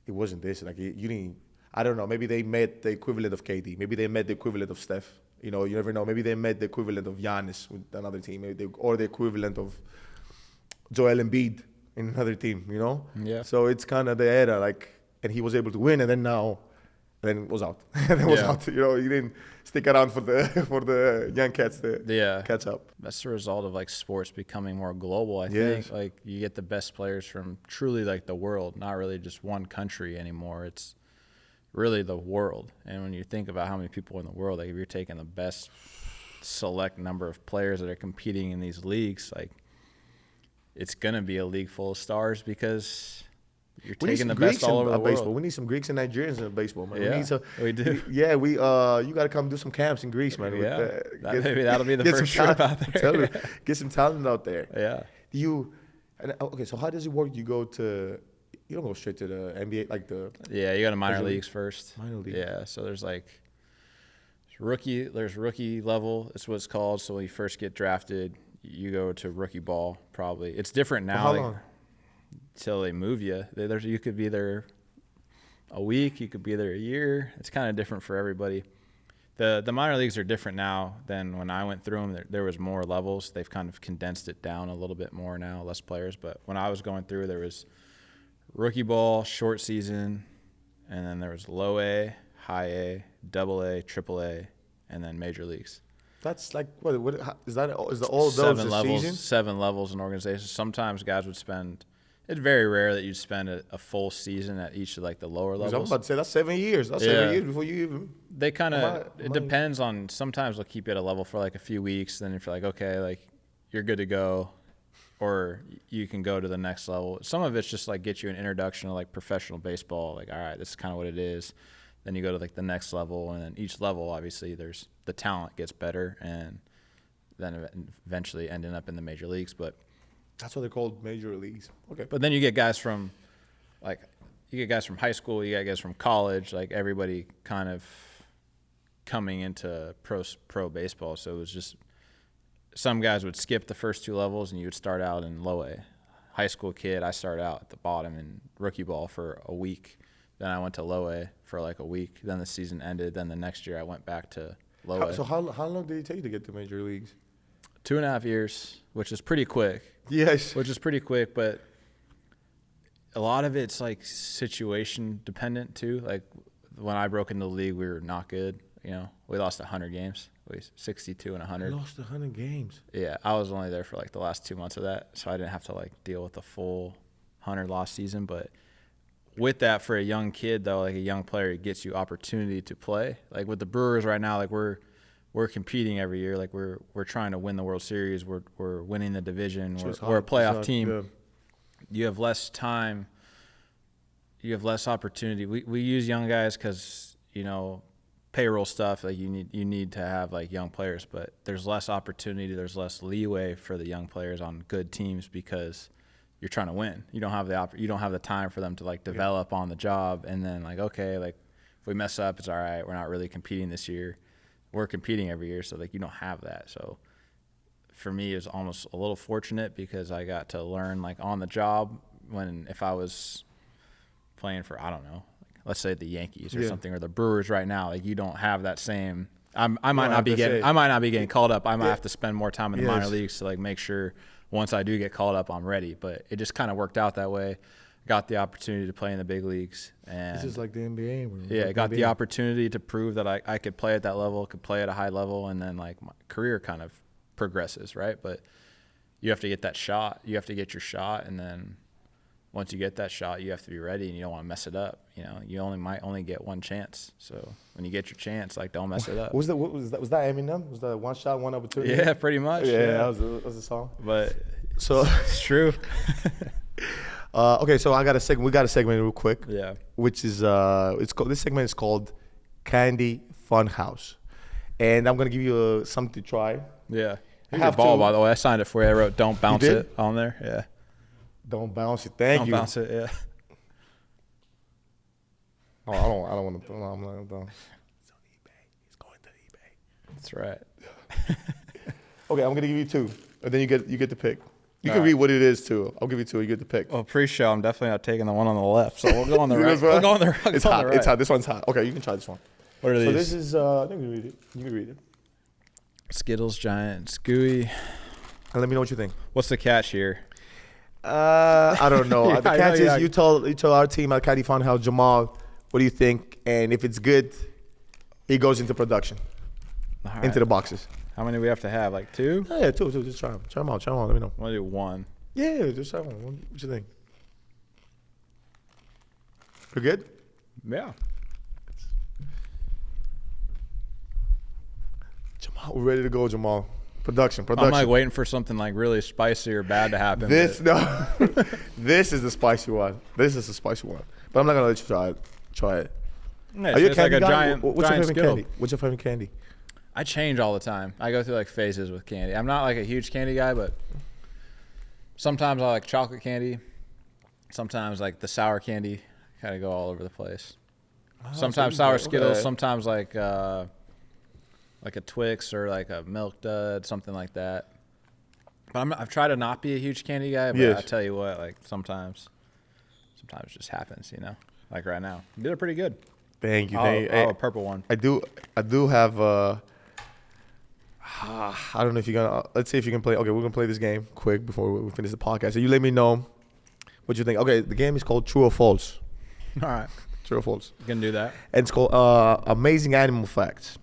it wasn't this. Like you didn't. I don't know. Maybe they met the equivalent of KD. Maybe they met the equivalent of Steph. You know, you never know. Maybe they met the equivalent of Giannis with another team, or the equivalent of Joel Embiid in another team. You know. Yeah. So it's kind of the era, like. And he was able to win, and then it was out. Out. You know, he didn't stick around for the young cats to catch up. That's the result of like sports becoming more global. I think like you get the best players from truly like the world, not really just one country anymore. It's really the world. And when you think about how many people in the world, like if you're taking the best select number of players that are competing in these leagues, like it's gonna be a league full of stars because you're taking the best all over the world. Baseball. We need some Greeks and Nigerians in baseball, man. Yeah, we do. Yeah, you got to come do some camps in Greece, man. Yeah, maybe that'll be the first trip out there. Get some talent out there. Yeah. Okay, so how does it work? You don't go straight to the NBA, like the. Yeah, you go to minor leagues first. Minor league. Yeah, so there's rookie level. That's what it's called. So when you first get drafted, you go to rookie ball. Probably it's different now. How long? Till they move you. You could be there a week, you could be there a year. It's kind of different for everybody. The minor leagues are different now than when I went through them. There was more levels. They've kind of condensed it down a little bit more now, less players. But when I was going through, there was rookie ball, short season, and then there was low A, high A, double A, triple A, and then major leagues. That's like what is that? Is all those the season? 7 levels in organizations. Sometimes guys would spend. It's very rare that you'd spend a full season at each of like the lower levels. I was about to say that's 7 years. That's 7 years before you even. They kind of. It depends on. Sometimes they'll keep you at a level for like a few weeks. Then if you're like, okay, like you're good to go, or you can go to the next level. Some of it's just like get you an introduction to like professional baseball. Like, all right, this is kind of what it is. Then you go to like the next level, and then each level, obviously, there's the talent gets better, and then eventually ending up in the major leagues. But that's what they're called, major leagues. Okay. But then you get guys from, like, you get guys from high school, you get guys from college, like everybody kind of coming into pro baseball. So it was just some guys would skip the first 2 levels, and you would start out in low A. High school kid, I started out at the bottom in rookie ball for a week. Then I went to low A for like a week. Then the season ended. Then the next year I went back to low A. So how long did it take to get to major leagues? 2.5 years, which is pretty quick. Yes. Which is pretty quick, but a lot of it's like situation dependent too. Like when I broke into the league, we were not good. You know, we lost 100 games. We 62 and 100. Lost 100 games. Yeah, I was only there for like the last 2 months of that, so I didn't have to like deal with the full 100 loss season. But with that, for a young kid though, like a young player, it gets you opportunity to play. Like with the Brewers right now, like we're competing every year. Like we're trying to win the World Series. We're winning the division. We're a playoff team. Yeah. You have less time. you have less opportunity. We use young guys because, payroll stuff, like you need to have like young players, but there's less opportunity, there's less leeway for the young players on good teams because you're trying to win. You don't have the time for them to like develop on the job, and then like, okay, like if we mess up, it's all right. We're not really competing this year. We're competing every year, so like you don't have that. So for me, it was almost a little fortunate because I got to learn like on the job if I was playing for, I don't know, let's say the Yankees or something, or the Brewers right now, like you don't have that same. I might not be getting called up. I might have to spend more time in the minor leagues to like make sure once I do get called up, I'm ready. But it just kind of worked out that way. Got the opportunity to play in the big leagues, and it's just like the NBA. Yeah, got the opportunity to prove that I could play at that level, could play at a high level, and then like my career kind of progresses, right? But you have to get that shot. You have to get your shot, and then once you get that shot, you have to be ready, and you don't want to mess it up. You might only get one chance. So when you get your chance, like don't mess it up. Was that Eminem? Was that one shot, one opportunity? Yeah, pretty much. Yeah. That was the song. But so it's true. Okay, so I got a segment. We got a segment real quick. Yeah. Which is this segment is called Candy Funhouse, and I'm gonna give you something to try. Yeah. Here's your ball, by the way. I signed it for you. I wrote "Don't bounce it" on there. Yeah. Don't bounce it. Thank you. Don't bounce it. Yeah. Oh, I don't want to. No, I'm not gonna. It's on eBay. It's going to eBay. That's right. Okay, I'm gonna give you two, and then you get to pick. You can read what it is too. I'll give you two. You get to pick. Well, pre-show, I'm definitely not taking the one on the left, so we'll go on the right. We'll go on the right. It's hot. It's hot. This one's hot. Okay, you can try this one. What are these? So this is. I think you read it. You can read it. Skittles, Giant, Scooey. And let me know what you think. What's the catch here? I don't know. The catch is you told our team at Caddy Funhouse, Jamal, what do you think? And if it's good, he goes into production, into the boxes. How many do we have to have? Like two? Yeah, two. Just try them. Try them out. Let me know. I want to do one. Yeah, just try one. What you think? We're good? Yeah. Jamal, we're ready to go, Jamal. Production. I'm like waiting for something like really spicy or bad to happen. This is the spicy one. This is the spicy one. But I'm not gonna let you try it. Yeah, are you a candy like a guy? What's your favorite candy? What's your favorite candy? I change all the time. I go through like phases with candy. I'm not like a huge candy guy, but sometimes I like chocolate candy. Sometimes like the sour candy. Kind of go all over the place. Sometimes sour Skittles. Okay. Sometimes like a Twix or like a Milk Dud, something like that. But I've tried to not be a huge candy guy, but I tell you what, like sometimes it just happens, Like right now, they're pretty good. Thank you. A purple one. I do have. I don't know if you're gonna. Let's see if you can play. Okay, we're gonna play this game quick before we finish the podcast. So you let me know what you think. Okay, the game is called True or False. All right. True or false. You can do that. And it's called Amazing Animal Facts.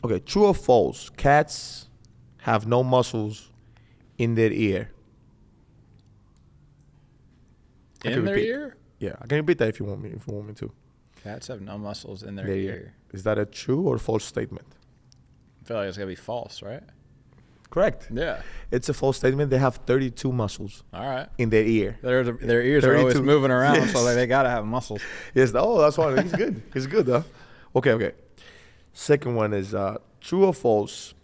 Okay, true or false? Cats have no muscles in their ear. In their ear? Yeah, I can repeat that if you want me to. Cats have no muscles in their ear. Is that a true or false statement? I feel like it's gonna be false, right? Correct. Yeah. It's a false statement. They have 32 muscles. All right. In their ear. Their ears are always moving around, so they gotta have muscles. Yes. Oh, that's why he's good. He's good, huh? Okay. Second one is true or false?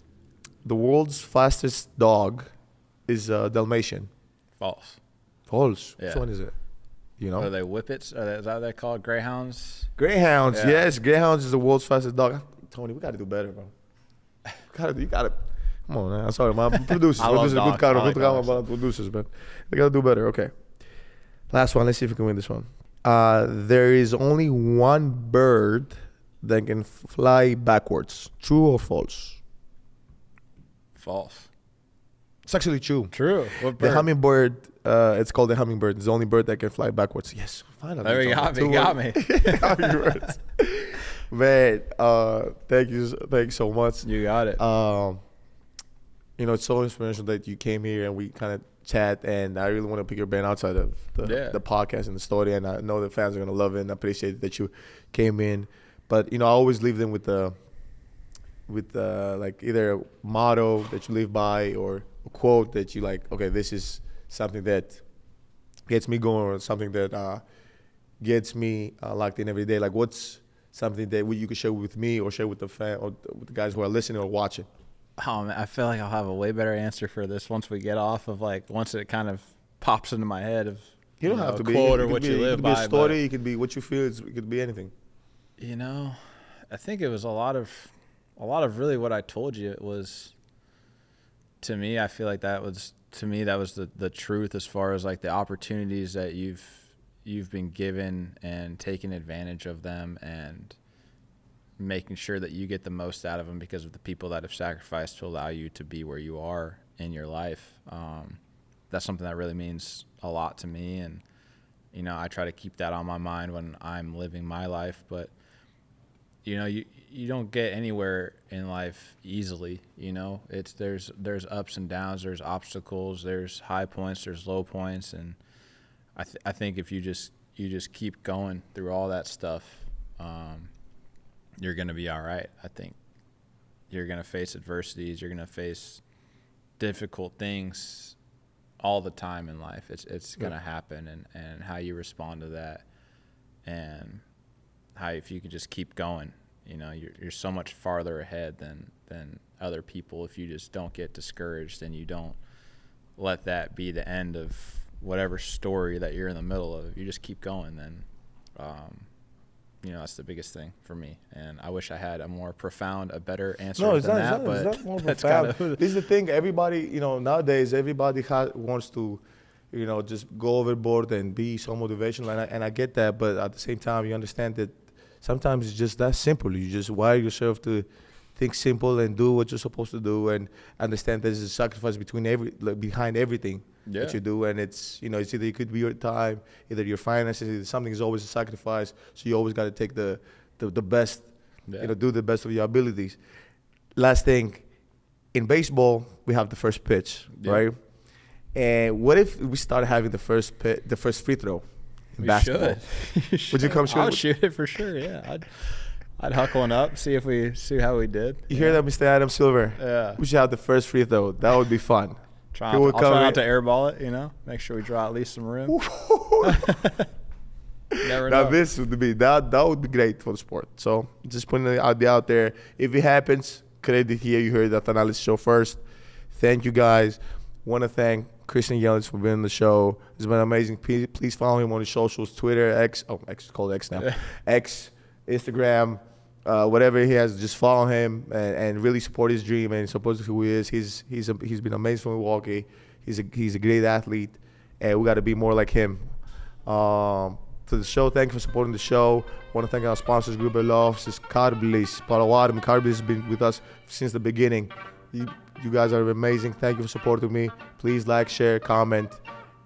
The world's fastest dog is Dalmatian. False. False. Yeah. Which one is it? Are they whippets? Is that what they're called? Greyhounds? Greyhounds. Yeah. Yes. Greyhounds is the world's fastest dog. Tony, we got to do better, bro. You got to. Come on, man. I'm sorry, my producers. Good count producers, but they got to do better. Okay. Last one. Let's see if we can win this one. There is only one bird that can fly backwards. True or false? False. It's actually true. True. What bird? The hummingbird. It's called the hummingbird. It's the only bird that can fly backwards. Yes. Finally. There you got me. Hummingbirds. Man, thank you so much. You got it. It's so inspirational that you came here and we kind of chat, and I really want to pick your brain outside of the podcast and the story, and I know the fans are going to love it, and I appreciate that you came in. But, I always leave them with like either a motto that you live by or a quote that you like, okay, this is something that gets me going, or something that gets me locked in every day? Like, what's something that you could share with me or share with the fan or with the guys who are listening or watching? Oh, man, I feel like I'll have a way better answer for this once we get off of, like, once it kind of pops into my head of, you don't have to be quote or what you live by. It could be a story. It could be what you feel. It could be anything. You know, I think it was a lot of really what I told you. It was, to me, I feel like that was the truth as far as like the opportunities that you've been given and taking advantage of them and making sure that you get the most out of them because of the people that have sacrificed to allow you to be where you are in your life. That's something that really means a lot to me. And, you know, I try to keep that on my mind when I'm living my life. But, you know, you don't get anywhere in life easily, you know. There's ups and downs, there's obstacles, there's high points, there's low points. And I think if you just keep going through all that stuff, you're going to be all right. I think you're going to face adversities. You're going to face difficult things all the time in life. It's going to happen, and how you respond to that, and how if you could just keep going, you know, you're so much farther ahead than other people if you just don't get discouraged and you don't let that be the end of whatever story that you're in the middle of. You just keep going, then you know, that's the biggest thing for me. And I wish I had a better answer than that. No, it's not more profound. This is the thing. Everybody, you know, nowadays, everybody wants to, you know, just go overboard and be so motivational. And I get that. But at the same time, you understand that sometimes it's just that simple. You just wire yourself to think simple and do what you're supposed to do, and understand there's a sacrifice behind everything that you do. And it's, you know, it's either it could be your time, either your finances, either something is always a sacrifice. So you always got to take the best, you know, do the best of your abilities. Last thing, in baseball, we have the first pitch, right? And what if we started having the first free throw in basketball? Should. Would you come shoot? I'll shoot it for sure. Yeah, I'd huck one up, see how we did. You hear that, Mr. Adam Silver? Yeah. We should have the first free throw. That would be fun. I'll try not to airball it, you know. Make sure we draw at least some room. Never know. Now this would be that would be great for the sport. So just putting it out there. If it happens, credit here. You heard the Thanalysis show first. Thank you guys. Want to thank Christian Yelich for being on the show. It's been amazing. Please follow him on his socials: Twitter, X is called X now, X, Instagram. Whatever he has, just follow him and really support his dream and support who he is. He's been amazing for Milwaukee. He's a great athlete, and we got to be more like him. To the show, thank you for supporting the show. Want to thank our sponsors, Gruber Law Offices, Carbliss, Potawatomi. Carbliss has been with us since the beginning. You guys are amazing. Thank you for supporting me. Please like, share, comment,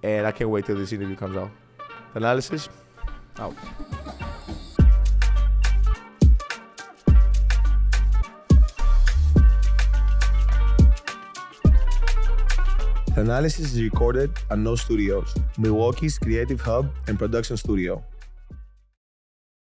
and I can't wait till this interview comes out. Thanalysis, out. Thanalysis is recorded at No Studios, Milwaukee's creative hub and production studio.